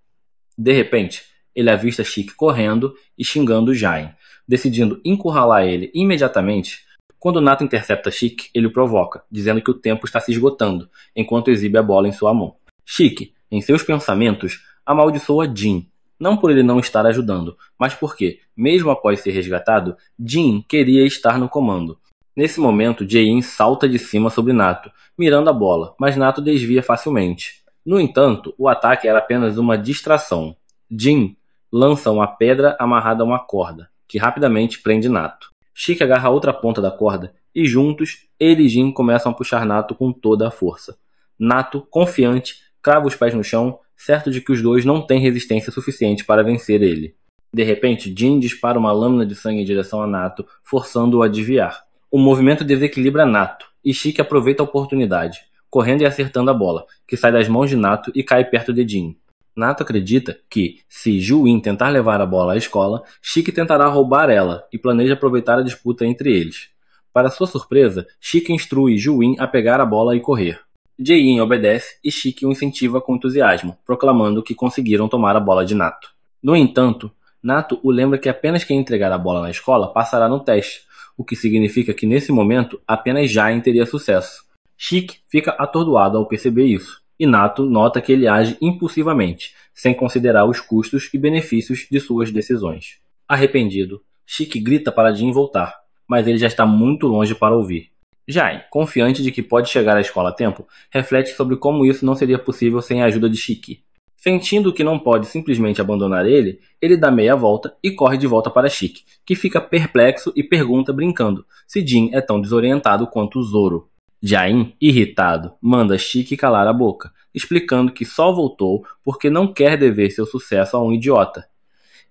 De repente, ele avista Chique correndo e xingando Jain, decidindo encurralar ele imediatamente. Quando Nato intercepta Chique, ele o provoca, dizendo que o tempo está se esgotando, enquanto exibe a bola em sua mão. Chique, em seus pensamentos, amaldiçoa Jin, não por ele não estar ajudando, mas porque, mesmo após ser resgatado, Jin queria estar no comando. Nesse momento, Jae-in salta de cima sobre Nato, mirando a bola, mas Nato desvia facilmente. No entanto, o ataque era apenas uma distração. Jin lança uma pedra amarrada a uma corda, que rapidamente prende Nato. Shiki agarra a outra ponta da corda e juntos, ele e Jin começam a puxar Nato com toda a força. Nato, confiante, crava os pés no chão, certo de que os dois não têm resistência suficiente para vencer ele. De repente, Jin dispara uma lâmina de sangue em direção a Nato, forçando-o a desviar. O movimento desequilibra Nato, e Shiki aproveita a oportunidade, correndo e acertando a bola, que sai das mãos de Nato e cai perto de Jin. Nato acredita que, se Ju-In tentar levar a bola à escola, Shiki tentará roubar ela e planeja aproveitar a disputa entre eles. Para sua surpresa, Shiki instrui Ju-In a pegar a bola e correr. Jae-in obedece e Shiki o incentiva com entusiasmo, proclamando que conseguiram tomar a bola de Nato. No entanto, Nato o lembra que apenas quem entregar a bola na escola passará no teste, o que significa que nesse momento apenas Jain teria sucesso. Shiki fica atordoado ao perceber isso, e Nato nota que ele age impulsivamente, sem considerar os custos e benefícios de suas decisões. Arrependido, Shiki grita para Jin voltar, mas ele já está muito longe para ouvir. Jain, confiante de que pode chegar à escola a tempo, reflete sobre como isso não seria possível sem a ajuda de Shiki. Sentindo que não pode simplesmente abandonar ele, ele dá meia volta e corre de volta para Shiki, que fica perplexo e pergunta brincando se Jin é tão desorientado quanto Zoro. Jain, irritado, manda Shiki calar a boca, explicando que só voltou porque não quer dever seu sucesso a um idiota.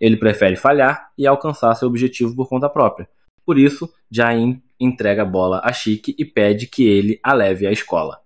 Ele prefere falhar e alcançar seu objetivo por conta própria. Por isso, Jain entrega a bola a Shiki e pede que ele a leve à escola.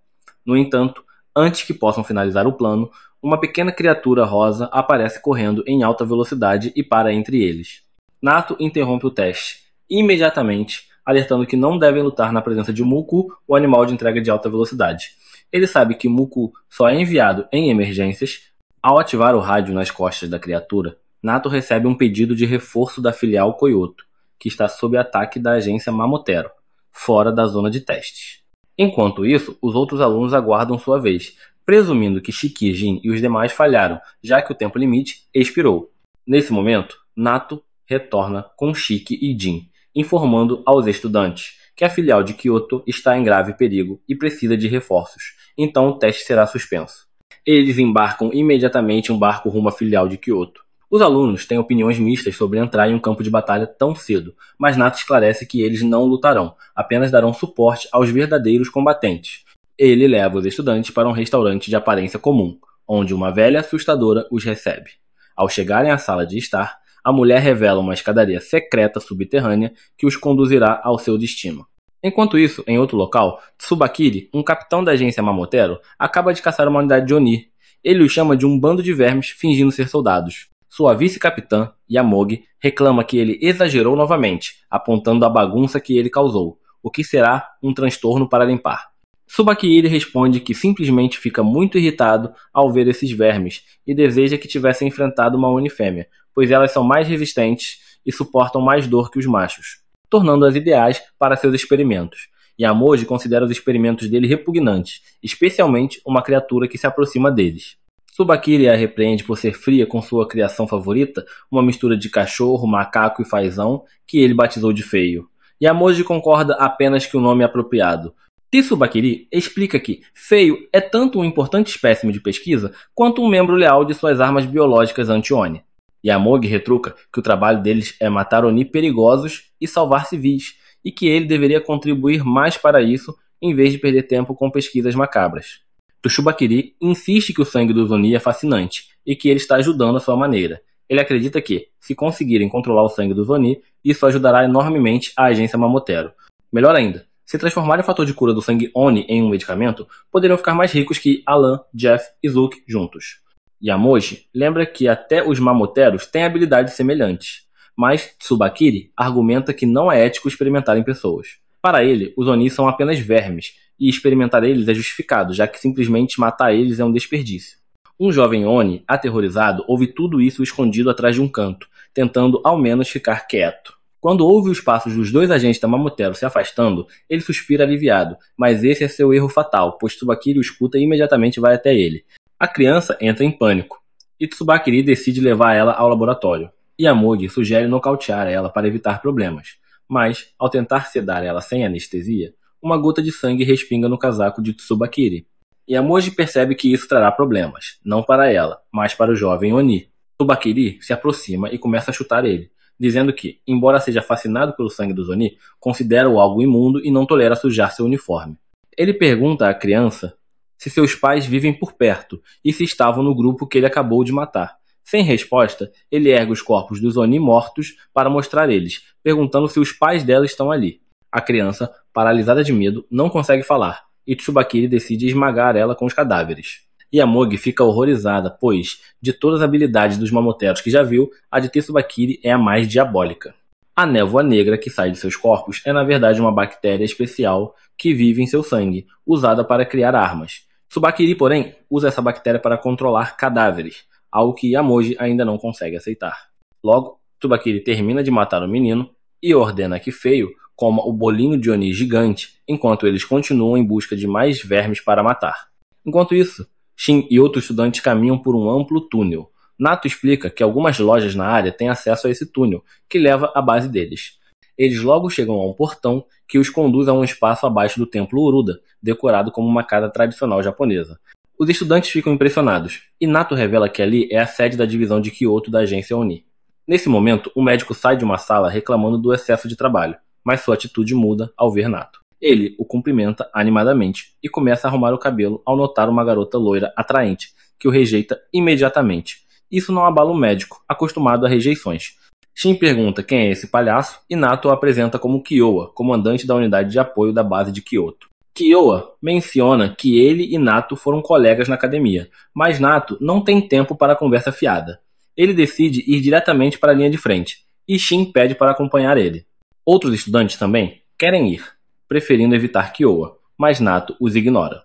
No entanto, antes que possam finalizar o plano, uma pequena criatura rosa aparece correndo em alta velocidade e para entre eles. Nato interrompe o teste, imediatamente, alertando que não devem lutar na presença de Muku, o animal de entrega de alta velocidade. Ele sabe que Muku só é enviado em emergências. Ao ativar o rádio nas costas da criatura, Nato recebe um pedido de reforço da filial Kyoto, que está sob ataque da agência Mamotero, fora da zona de testes. Enquanto isso, os outros alunos aguardam sua vez, presumindo que Shiki, Jin e os demais falharam, já que o tempo limite expirou. Nesse momento, Nato retorna com Shiki e Jin, informando aos estudantes que a filial de Kyoto está em grave perigo e precisa de reforços, então o teste será suspenso. Eles embarcam imediatamente em um barco rumo à filial de Kyoto. Os alunos têm opiniões mistas sobre entrar em um campo de batalha tão cedo, mas Nato esclarece que eles não lutarão, apenas darão suporte aos verdadeiros combatentes. Ele leva os estudantes para um restaurante de aparência comum, onde uma velha assustadora os recebe. Ao chegarem à sala de estar, a mulher revela uma escadaria secreta subterrânea que os conduzirá ao seu destino. Enquanto isso, em outro local, Tsubakiri, um capitão da agência Mamotero, acaba de caçar uma unidade de Oni. Ele os chama de um bando de vermes fingindo ser soldados. Sua vice-capitã, Yamogi, reclama que ele exagerou novamente, apontando a bagunça que ele causou, o que será um transtorno para limpar. Tsubakiri responde que simplesmente fica muito irritado ao ver esses vermes e deseja que tivesse enfrentado uma Oni fêmea, pois elas são mais resistentes e suportam mais dor que os machos, tornando-as ideais para seus experimentos. Yamogi considera os experimentos dele repugnantes, especialmente uma criatura que se aproxima deles. Tsubakiri a repreende por ser fria com sua criação favorita, uma mistura de cachorro, macaco e fazão, que ele batizou de feio. Yamogi concorda apenas que o nome é apropriado. Tsubakiri explica que feio é tanto um importante espécime de pesquisa quanto um membro leal de suas armas biológicas anti-Oni. Yamogi retruca que o trabalho deles é matar Oni perigosos e salvar civis, e que ele deveria contribuir mais para isso em vez de perder tempo com pesquisas macabras. Tsubakiri insiste que o sangue dos Oni é fascinante e que ele está ajudando à sua maneira. Ele acredita que, se conseguirem controlar o sangue dos Oni, isso ajudará enormemente a agência Mamotero. Melhor ainda, se transformarem o fator de cura do sangue Oni em um medicamento, poderiam ficar mais ricos que Alan, Jeff e Zuki juntos. Yamogi lembra que até os Mamoteros têm habilidades semelhantes, mas Tsubakiri argumenta que não é ético experimentar em pessoas. Para ele, os Oni são apenas vermes, e experimentar eles é justificado, já que simplesmente matar eles é um desperdício. Um jovem Oni, aterrorizado, ouve tudo isso escondido atrás de um canto, tentando ao menos ficar quieto. Quando ouve os passos dos dois agentes da Mamotero se afastando, ele suspira aliviado, mas esse é seu erro fatal, pois Tsubakiri o escuta e imediatamente vai até ele. A criança entra em pânico, e Tsubakiri decide levar ela ao laboratório. Yamogi sugere nocautear ela para evitar problemas, mas, ao tentar sedar ela sem anestesia, uma gota de sangue respinga no casaco de Tsubakiri. Yamoji percebe que isso trará problemas, não para ela, mas para o jovem Oni. Tsubakiri se aproxima e começa a chutar ele, dizendo que, embora seja fascinado pelo sangue dos Oni, considera-o algo imundo e não tolera sujar seu uniforme. Ele pergunta à criança se seus pais vivem por perto e se estavam no grupo que ele acabou de matar. Sem resposta, ele ergue os corpos dos Oni mortos para mostrar eles, perguntando se os pais dela estão ali. A criança, paralisada de medo, não consegue falar, e Tsubakiri decide esmagar ela com os cadáveres. Yamogi fica horrorizada, pois, de todas as habilidades dos mamoteros que já viu, a de Tsubakiri é a mais diabólica. A névoa negra que sai de seus corpos é na verdade uma bactéria especial que vive em seu sangue, usada para criar armas. Tsubakiri, porém, usa essa bactéria para controlar cadáveres, algo que Yamoji ainda não consegue aceitar. Logo, Tsubakiri termina de matar o menino e ordena que Feio coma o bolinho de Oni gigante, enquanto eles continuam em busca de mais vermes para matar. Enquanto isso, Shin e outros estudantes caminham por um amplo túnel. Nato explica que algumas lojas na área têm acesso a esse túnel, que leva à base deles. Eles logo chegam a um portão que os conduz a um espaço abaixo do templo Uruda, decorado como uma casa tradicional japonesa. Os estudantes ficam impressionados, e Nato revela que ali é a sede da divisão de Kyoto da agência Oni. Nesse momento, o médico sai de uma sala reclamando do excesso de trabalho, mas sua atitude muda ao ver Nato. Ele o cumprimenta animadamente e começa a arrumar o cabelo ao notar uma garota loira atraente, que o rejeita imediatamente. Isso não abala o médico, acostumado a rejeições. Shin pergunta quem é esse palhaço e Nato o apresenta como Kyoa, comandante da unidade de apoio da base de Kyoto. Kyoa menciona que ele e Nato foram colegas na academia, mas Nato não tem tempo para a conversa fiada. Ele decide ir diretamente para a linha de frente, e Shin pede para acompanhar ele. Outros estudantes também querem ir, preferindo evitar Kyoa, mas Nato os ignora.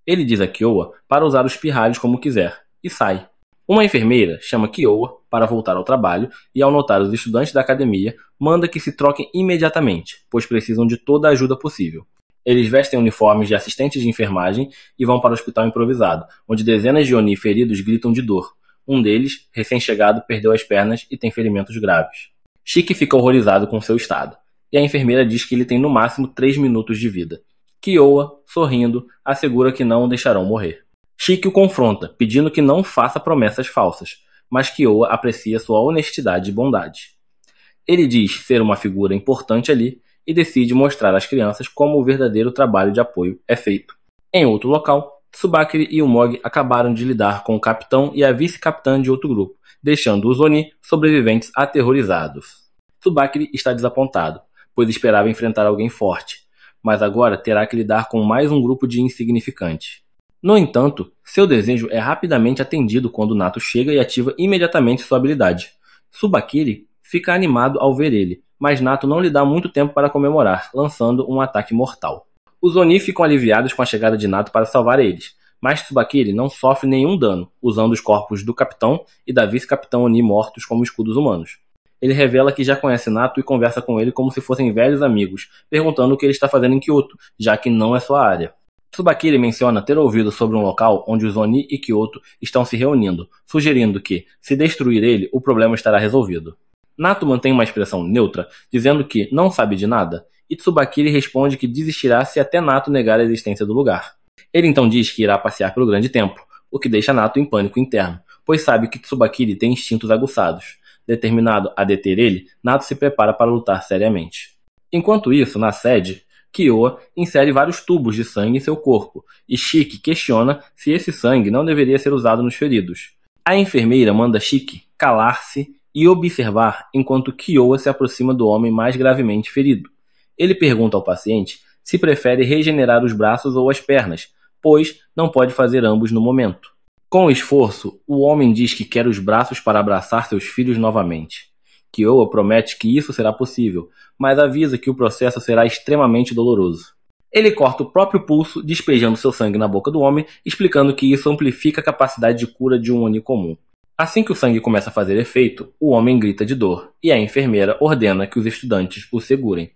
Ele diz a Kyoa para usar os pirralhos como quiser, e sai. Uma enfermeira chama Kyoa para voltar ao trabalho e, ao notar os estudantes da academia, manda que se troquem imediatamente, pois precisam de toda a ajuda possível. Eles vestem uniformes de assistentes de enfermagem e vão para o hospital improvisado, onde dezenas de Oni feridos gritam de dor. Um deles, recém-chegado, perdeu as pernas e tem ferimentos graves. Shiki fica horrorizado com seu estado, e a enfermeira diz que ele tem no máximo 3 minutos de vida. Kyoa, sorrindo, assegura que não o deixarão morrer. Shiki o confronta, pedindo que não faça promessas falsas, mas Kyoa aprecia sua honestidade e bondade. Ele diz ser uma figura importante ali e decide mostrar às crianças como o verdadeiro trabalho de apoio é feito. Em outro local, Tsubakiri e Umogi acabaram de lidar com o capitão e a vice-capitã de outro grupo, deixando os Oni sobreviventes aterrorizados. Tsubakiri está desapontado, pois esperava enfrentar alguém forte, mas agora terá que lidar com mais um grupo de insignificantes. No entanto, seu desejo é rapidamente atendido quando Nato chega e ativa imediatamente sua habilidade. Tsubakiri fica animado ao ver ele, mas Nato não lhe dá muito tempo para comemorar, lançando um ataque mortal. Os Oni ficam aliviados com a chegada de Nato para salvar eles, mas Tsubakiri não sofre nenhum dano, usando os corpos do capitão e da vice-capitã Oni mortos como escudos humanos. Ele revela que já conhece Nato e conversa com ele como se fossem velhos amigos, perguntando o que ele está fazendo em Kyoto, já que não é sua área. Tsubakiri menciona ter ouvido sobre um local onde os Oni e Kyoto estão se reunindo, sugerindo que, se destruir ele, o problema estará resolvido. Nato mantém uma expressão neutra, dizendo que não sabe de nada, e Tsubakiri responde que desistirá se até Nato negar a existência do lugar. Ele então diz que irá passear pelo grande templo, o que deixa Nato em pânico interno, pois sabe que Tsubakiri tem instintos aguçados. Determinado a deter ele, Nato se prepara para lutar seriamente. Enquanto isso, na sede, Kyoa insere vários tubos de sangue em seu corpo, e Shiki questiona se esse sangue não deveria ser usado nos feridos. A enfermeira manda Shiki calar-se e observar enquanto Kyoa se aproxima do homem mais gravemente ferido. Ele pergunta ao paciente se prefere regenerar os braços ou as pernas, pois não pode fazer ambos no momento. Com esforço, o homem diz que quer os braços para abraçar seus filhos novamente. Kyoa promete que isso será possível, mas avisa que o processo será extremamente doloroso. Ele corta o próprio pulso, despejando seu sangue na boca do homem, explicando que isso amplifica a capacidade de cura de um Oni comum. Assim que o sangue começa a fazer efeito, o homem grita de dor, e a enfermeira ordena que os estudantes o segurem.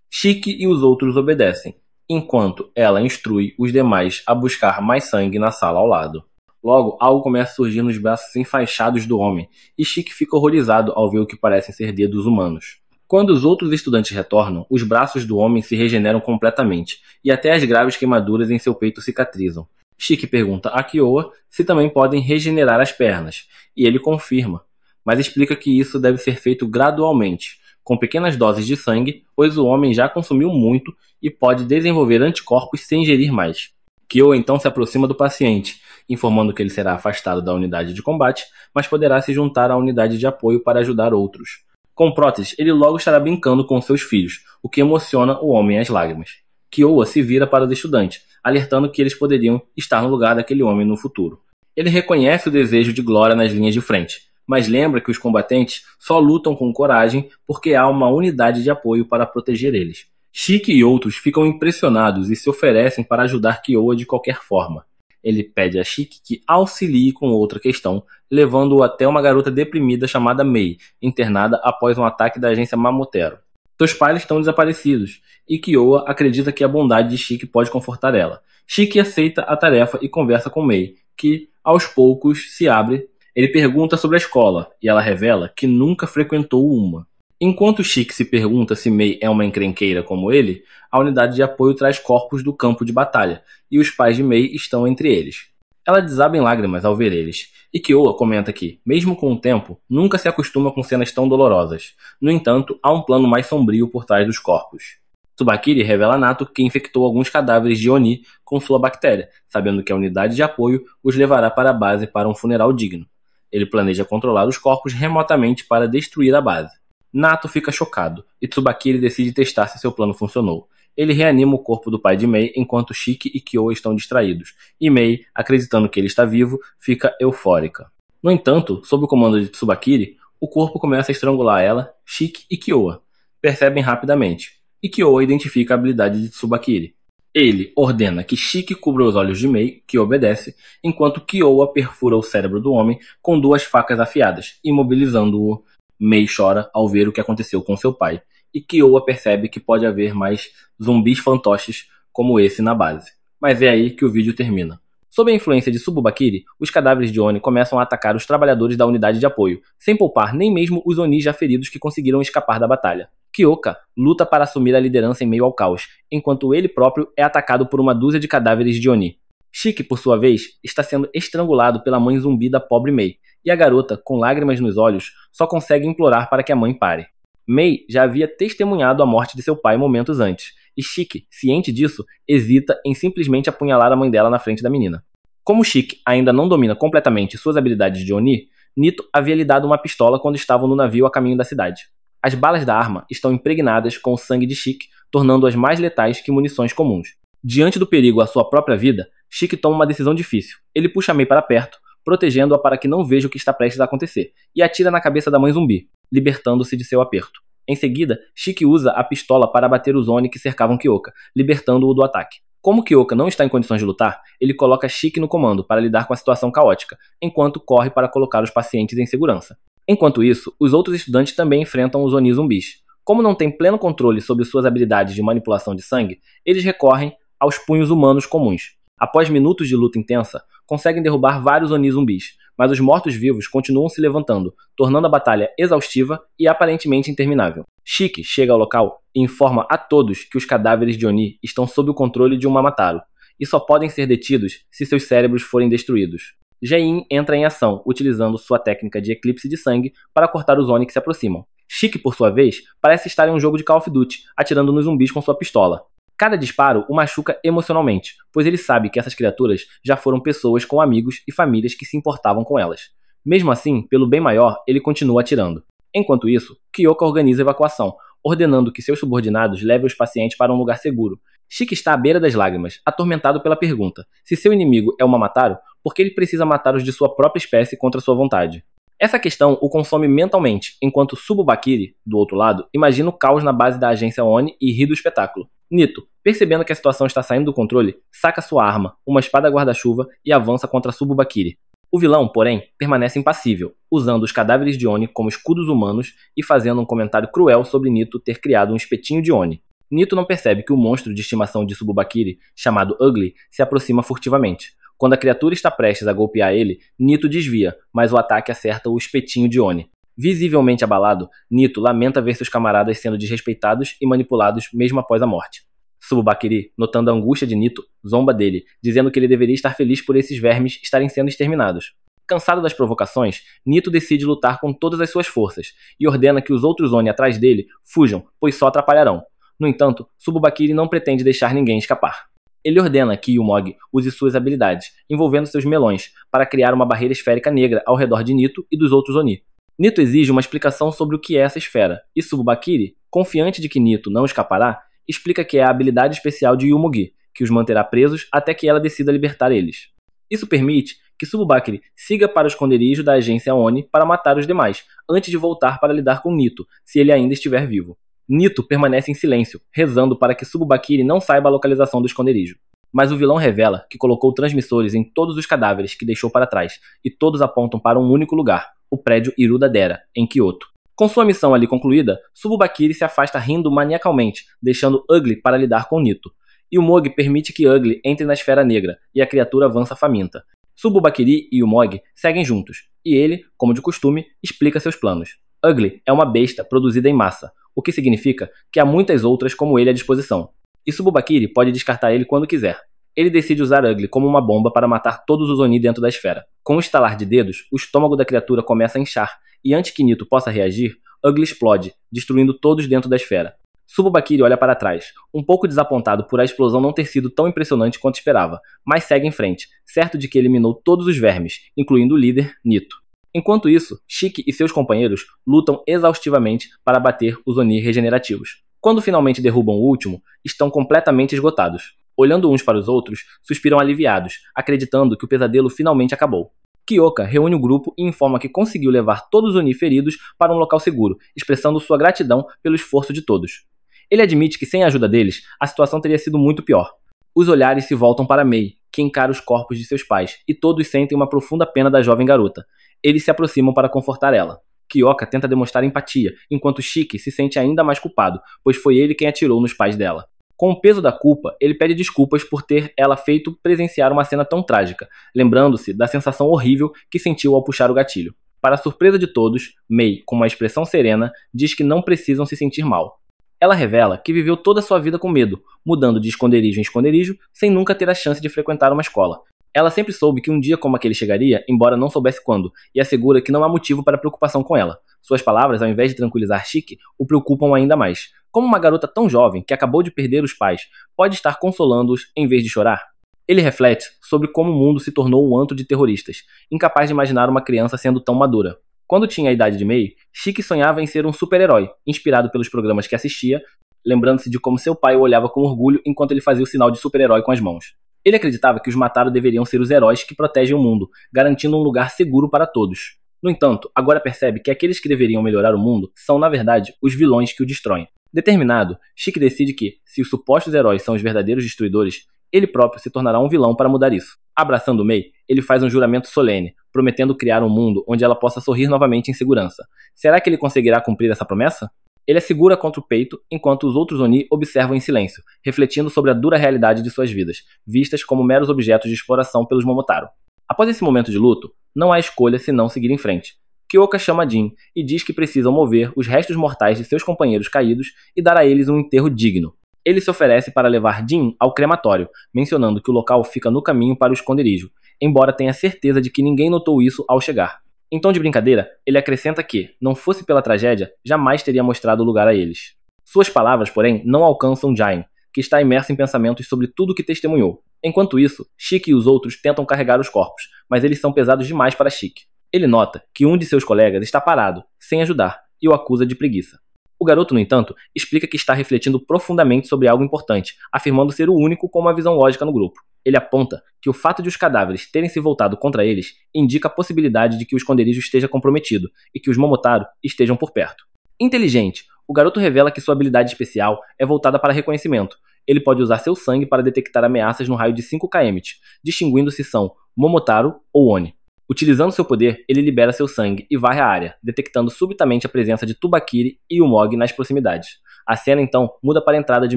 Shiki e os outros obedecem, enquanto ela instrui os demais a buscar mais sangue na sala ao lado. Logo, algo começa a surgir nos braços enfaixados do homem, e Shiki fica horrorizado ao ver o que parecem ser dedos humanos. Quando os outros estudantes retornam, os braços do homem se regeneram completamente, e até as graves queimaduras em seu peito cicatrizam. Shiki pergunta a Kyoa se também podem regenerar as pernas, e ele confirma, mas explica que isso deve ser feito gradualmente, com pequenas doses de sangue, pois o homem já consumiu muito e pode desenvolver anticorpos sem ingerir mais. Kyoa então se aproxima do paciente, informando que ele será afastado da unidade de combate, mas poderá se juntar à unidade de apoio para ajudar outros. Com próteses, ele logo estará brincando com seus filhos, o que emociona o homem às lágrimas. Kyoa se vira para os estudantes, alertando que eles poderiam estar no lugar daquele homem no futuro. Ele reconhece o desejo de glória nas linhas de frente, mas lembra que os combatentes só lutam com coragem porque há uma unidade de apoio para proteger eles. Shiki e outros ficam impressionados e se oferecem para ajudar Kyoa de qualquer forma. Ele pede a Shiki que auxilie com outra questão, levando-o até uma garota deprimida chamada Mei, internada após um ataque da agência Mamotero. Seus pais estão desaparecidos, e Kyoa acredita que a bondade de Shiki pode confortar ela. Shiki aceita a tarefa e conversa com Mei, que, aos poucos, se abre. Ele pergunta sobre a escola, e ela revela que nunca frequentou uma. Enquanto Shiki se pergunta se Mei é uma encrenqueira como ele, a unidade de apoio traz corpos do campo de batalha, e os pais de Mei estão entre eles. Ela desaba em lágrimas ao ver eles, e Kyoa comenta que, mesmo com o tempo, nunca se acostuma com cenas tão dolorosas. No entanto, há um plano mais sombrio por trás dos corpos. Tsubakiri revela a Nato que infectou alguns cadáveres de Oni com sua bactéria, sabendo que a unidade de apoio os levará para a base para um funeral digno. Ele planeja controlar os corpos remotamente para destruir a base. Nato fica chocado, e Tsubakiri decide testar se seu plano funcionou. Ele reanima o corpo do pai de Mei enquanto Shiki e Kyoa estão distraídos, e Mei, acreditando que ele está vivo, fica eufórica. No entanto, sob o comando de Tsubakiri, o corpo começa a estrangular ela, Shiki e Kyoa. Percebem rapidamente, e Kyoa identifica a habilidade de Tsubakiri. Ele ordena que Shiki cubra os olhos de Mei, que obedece, enquanto Kyoa perfura o cérebro do homem com 2 facas afiadas, imobilizando-o. Mei chora ao ver o que aconteceu com seu pai, e Kyoa percebe que pode haver mais zumbis fantoches como esse na base. Mas é aí que o vídeo termina. Sob a influência de Tsubakiri, os cadáveres de Oni começam a atacar os trabalhadores da unidade de apoio, sem poupar nem mesmo os Oni já feridos que conseguiram escapar da batalha. Kyoka luta para assumir a liderança em meio ao caos, enquanto ele próprio é atacado por uma dúzia de cadáveres de Oni. Shiki, por sua vez, está sendo estrangulado pela mãe zumbi da pobre Mei, e a garota, com lágrimas nos olhos, só consegue implorar para que a mãe pare. Mei já havia testemunhado a morte de seu pai momentos antes, e Shiki, ciente disso, hesita em simplesmente apunhalar a mãe dela na frente da menina. Como Shiki ainda não domina completamente suas habilidades de Oni, Nito havia lhe dado uma pistola quando estavam no navio a caminho da cidade. As balas da arma estão impregnadas com o sangue de Shiki, tornando-as mais letais que munições comuns. Diante do perigo à sua própria vida, Shiki toma uma decisão difícil. Ele puxa Mei para perto, protegendo-a para que não veja o que está prestes a acontecer, e atira na cabeça da mãe zumbi, libertando-se de seu aperto. Em seguida, Shiki usa a pistola para abater os Oni que cercavam Kyoka, libertando-o do ataque. Como Kyoka não está em condições de lutar, ele coloca Shiki no comando para lidar com a situação caótica, enquanto corre para colocar os pacientes em segurança. Enquanto isso, os outros estudantes também enfrentam os Oni zumbis. Como não têm pleno controle sobre suas habilidades de manipulação de sangue, eles recorrem aos punhos humanos comuns. Após minutos de luta intensa, conseguem derrubar vários Oni zumbis, mas os mortos-vivos continuam se levantando, tornando a batalha exaustiva e aparentemente interminável. Shiki chega ao local e informa a todos que os cadáveres de Oni estão sob o controle de um Mamataro, e só podem ser detidos se seus cérebros forem destruídos. Jain entra em ação, utilizando sua técnica de eclipse de sangue para cortar os Oni que se aproximam. Shiki, por sua vez, parece estar em um jogo de Call of Duty, atirando nos zumbis com sua pistola. Cada disparo o machuca emocionalmente, pois ele sabe que essas criaturas já foram pessoas com amigos e famílias que se importavam com elas. Mesmo assim, pelo bem maior, ele continua atirando. Enquanto isso, Kyoka organiza a evacuação, ordenando que seus subordinados levem os pacientes para um lugar seguro. Shiki está à beira das lágrimas, atormentado pela pergunta: se seu inimigo é o Mamataro, por que ele precisa matar os de sua própria espécie contra sua vontade? Essa questão o consome mentalmente, enquanto Tsubakiri, do outro lado, imagina o caos na base da agência Oni e ri do espetáculo. Nito, percebendo que a situação está saindo do controle, saca sua arma, uma espada guarda-chuva, e avança contra Tsubakiri. O vilão, porém, permanece impassível, usando os cadáveres de Oni como escudos humanos e fazendo um comentário cruel sobre Nito ter criado um espetinho de Oni. Nito não percebe que o monstro de estimação de Tsubakiri, chamado Ugly, se aproxima furtivamente. Quando a criatura está prestes a golpear ele, Nito desvia, mas o ataque acerta o espetinho de Oni. Visivelmente abalado, Nito lamenta ver seus camaradas sendo desrespeitados e manipulados mesmo após a morte. Sububakiri, notando a angústia de Nito, zomba dele, dizendo que ele deveria estar feliz por esses vermes estarem sendo exterminados. Cansado das provocações, Nito decide lutar com todas as suas forças e ordena que os outros Oni atrás dele fujam, pois só atrapalharão. No entanto, Sububakiri não pretende deixar ninguém escapar. Ele ordena que Yumog use suas habilidades, envolvendo seus melões, para criar uma barreira esférica negra ao redor de Nito e dos outros Oni. Nito exige uma explicação sobre o que é essa esfera, e Sububakiri, confiante de que Nito não escapará, explica que é a habilidade especial de Yumogi, que os manterá presos até que ela decida libertar eles. Isso permite que Sububakiri siga para o esconderijo da agência Oni para matar os demais, antes de voltar para lidar com Nito, se ele ainda estiver vivo. Nito permanece em silêncio, rezando para que Sububakiri não saiba a localização do esconderijo. Mas o vilão revela que colocou transmissores em todos os cadáveres que deixou para trás, e todos apontam para um único lugar, o prédio Iruda-dera, em Kyoto. Com sua missão ali concluída, Sububakiri se afasta rindo maniacalmente, deixando Ugly para lidar com Nito. Yumog permite que Ugly entre na esfera negra, e a criatura avança faminta. Sububakiri e Yumog seguem juntos, e ele, como de costume, explica seus planos. Ugly é uma besta produzida em massa, o que significa que há muitas outras como ele à disposição. E Sububakiri pode descartar ele quando quiser. Ele decide usar Ugly como uma bomba para matar todos os Oni dentro da esfera. Com um estalar de dedos, o estômago da criatura começa a inchar, e antes que Nito possa reagir, Ugly explode, destruindo todos dentro da esfera. Sububakiri olha para trás, um pouco desapontado por a explosão não ter sido tão impressionante quanto esperava, mas segue em frente, certo de que eliminou todos os vermes, incluindo o líder, Nito. Enquanto isso, Shiki e seus companheiros lutam exaustivamente para bater os Oni regenerativos. Quando finalmente derrubam o último, estão completamente esgotados. Olhando uns para os outros, suspiram aliviados, acreditando que o pesadelo finalmente acabou. Kyoka reúne o grupo e informa que conseguiu levar todos os Oni feridos para um local seguro, expressando sua gratidão pelo esforço de todos. Ele admite que sem a ajuda deles, a situação teria sido muito pior. Os olhares se voltam para Mei, que encara os corpos de seus pais, e todos sentem uma profunda pena da jovem garota. Eles se aproximam para confortar ela. Kyoka tenta demonstrar empatia, enquanto Shiki se sente ainda mais culpado, pois foi ele quem atirou nos pais dela. Com o peso da culpa, ele pede desculpas por ter ela feito presenciar uma cena tão trágica, lembrando-se da sensação horrível que sentiu ao puxar o gatilho. Para a surpresa de todos, Mei, com uma expressão serena, diz que não precisam se sentir mal. Ela revela que viveu toda a sua vida com medo, mudando de esconderijo em esconderijo, sem nunca ter a chance de frequentar uma escola. Ela sempre soube que um dia como aquele chegaria, embora não soubesse quando, e assegura que não há motivo para preocupação com ela. Suas palavras, ao invés de tranquilizar Shiki, o preocupam ainda mais. Como uma garota tão jovem, que acabou de perder os pais, pode estar consolando-os em vez de chorar? Ele reflete sobre como o mundo se tornou um antro de terroristas, incapaz de imaginar uma criança sendo tão madura. Quando tinha a idade de Mei, Shiki sonhava em ser um super-herói, inspirado pelos programas que assistia, lembrando-se de como seu pai o olhava com orgulho enquanto ele fazia o sinal de super-herói com as mãos. Ele acreditava que os Mataru deveriam ser os heróis que protegem o mundo, garantindo um lugar seguro para todos. No entanto, agora percebe que aqueles que deveriam melhorar o mundo são, na verdade, os vilões que o destroem. Determinado, Shiki decide que, se os supostos heróis são os verdadeiros destruidores, ele próprio se tornará um vilão para mudar isso. Abraçando Mei, ele faz um juramento solene, prometendo criar um mundo onde ela possa sorrir novamente em segurança. Será que ele conseguirá cumprir essa promessa? Ele a segura contra o peito, enquanto os outros Oni observam em silêncio, refletindo sobre a dura realidade de suas vidas, vistas como meros objetos de exploração pelos Momotaro. Após esse momento de luto, não há escolha senão seguir em frente. Kyoka chama Jin e diz que precisam mover os restos mortais de seus companheiros caídos e dar a eles um enterro digno. Ele se oferece para levar Jin ao crematório, mencionando que o local fica no caminho para o esconderijo, embora tenha certeza de que ninguém notou isso ao chegar. Em tom de brincadeira, ele acrescenta que, não fosse pela tragédia, jamais teria mostrado o lugar a eles. Suas palavras, porém, não alcançam Jin, que está imerso em pensamentos sobre tudo o que testemunhou. Enquanto isso, Shiki e os outros tentam carregar os corpos, mas eles são pesados demais para Shiki. Ele nota que um de seus colegas está parado, sem ajudar, e o acusa de preguiça. O garoto, no entanto, explica que está refletindo profundamente sobre algo importante, afirmando ser o único com uma visão lógica no grupo. Ele aponta que o fato de os cadáveres terem se voltado contra eles indica a possibilidade de que o esconderijo esteja comprometido e que os Momotaro estejam por perto. Inteligente, o garoto revela que sua habilidade especial é voltada para reconhecimento. Ele pode usar seu sangue para detectar ameaças no raio de 5 km, distinguindo se são Momotaro ou Oni. Utilizando seu poder, ele libera seu sangue e varre a área, detectando subitamente a presença de Tubakiri e Yumog nas proximidades. A cena então muda para a entrada de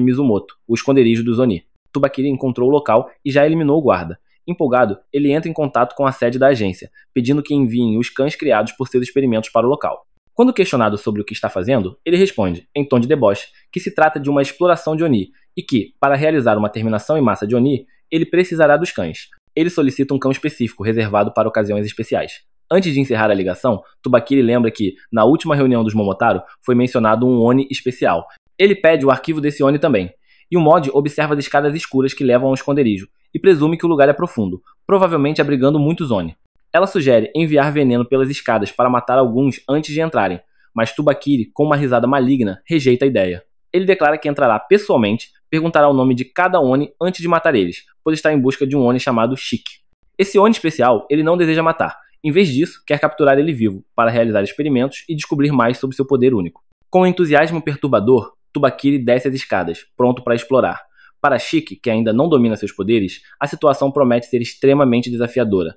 Mizumoto, o esconderijo dos Oni. Tubakiri encontrou o local e já eliminou o guarda. Empolgado, ele entra em contato com a sede da agência, pedindo que enviem os cães criados por seus experimentos para o local. Quando questionado sobre o que está fazendo, ele responde, em tom de deboche, que se trata de uma exploração de Oni e que, para realizar uma terminação em massa de Oni, ele precisará dos cães. Ele solicita um cão específico reservado para ocasiões especiais. Antes de encerrar a ligação, Tsubakiri lembra que, na última reunião dos Momotaro, foi mencionado um Oni especial. Ele pede o arquivo desse Oni também. E o Mod observa as escadas escuras que levam ao esconderijo e presume que o lugar é profundo, provavelmente abrigando muitos Oni. Ela sugere enviar veneno pelas escadas para matar alguns antes de entrarem, mas Tsubakiri, com uma risada maligna, rejeita a ideia. Ele declara que entrará pessoalmente, perguntará o nome de cada Oni antes de matar eles, pois está em busca de um Oni chamado Shiki. Esse Oni especial ele não deseja matar, em vez disso, quer capturar ele vivo, para realizar experimentos e descobrir mais sobre seu poder único. Com um entusiasmo perturbador, Tsubakiri desce as escadas, pronto para explorar. Para Shiki, que ainda não domina seus poderes, a situação promete ser extremamente desafiadora.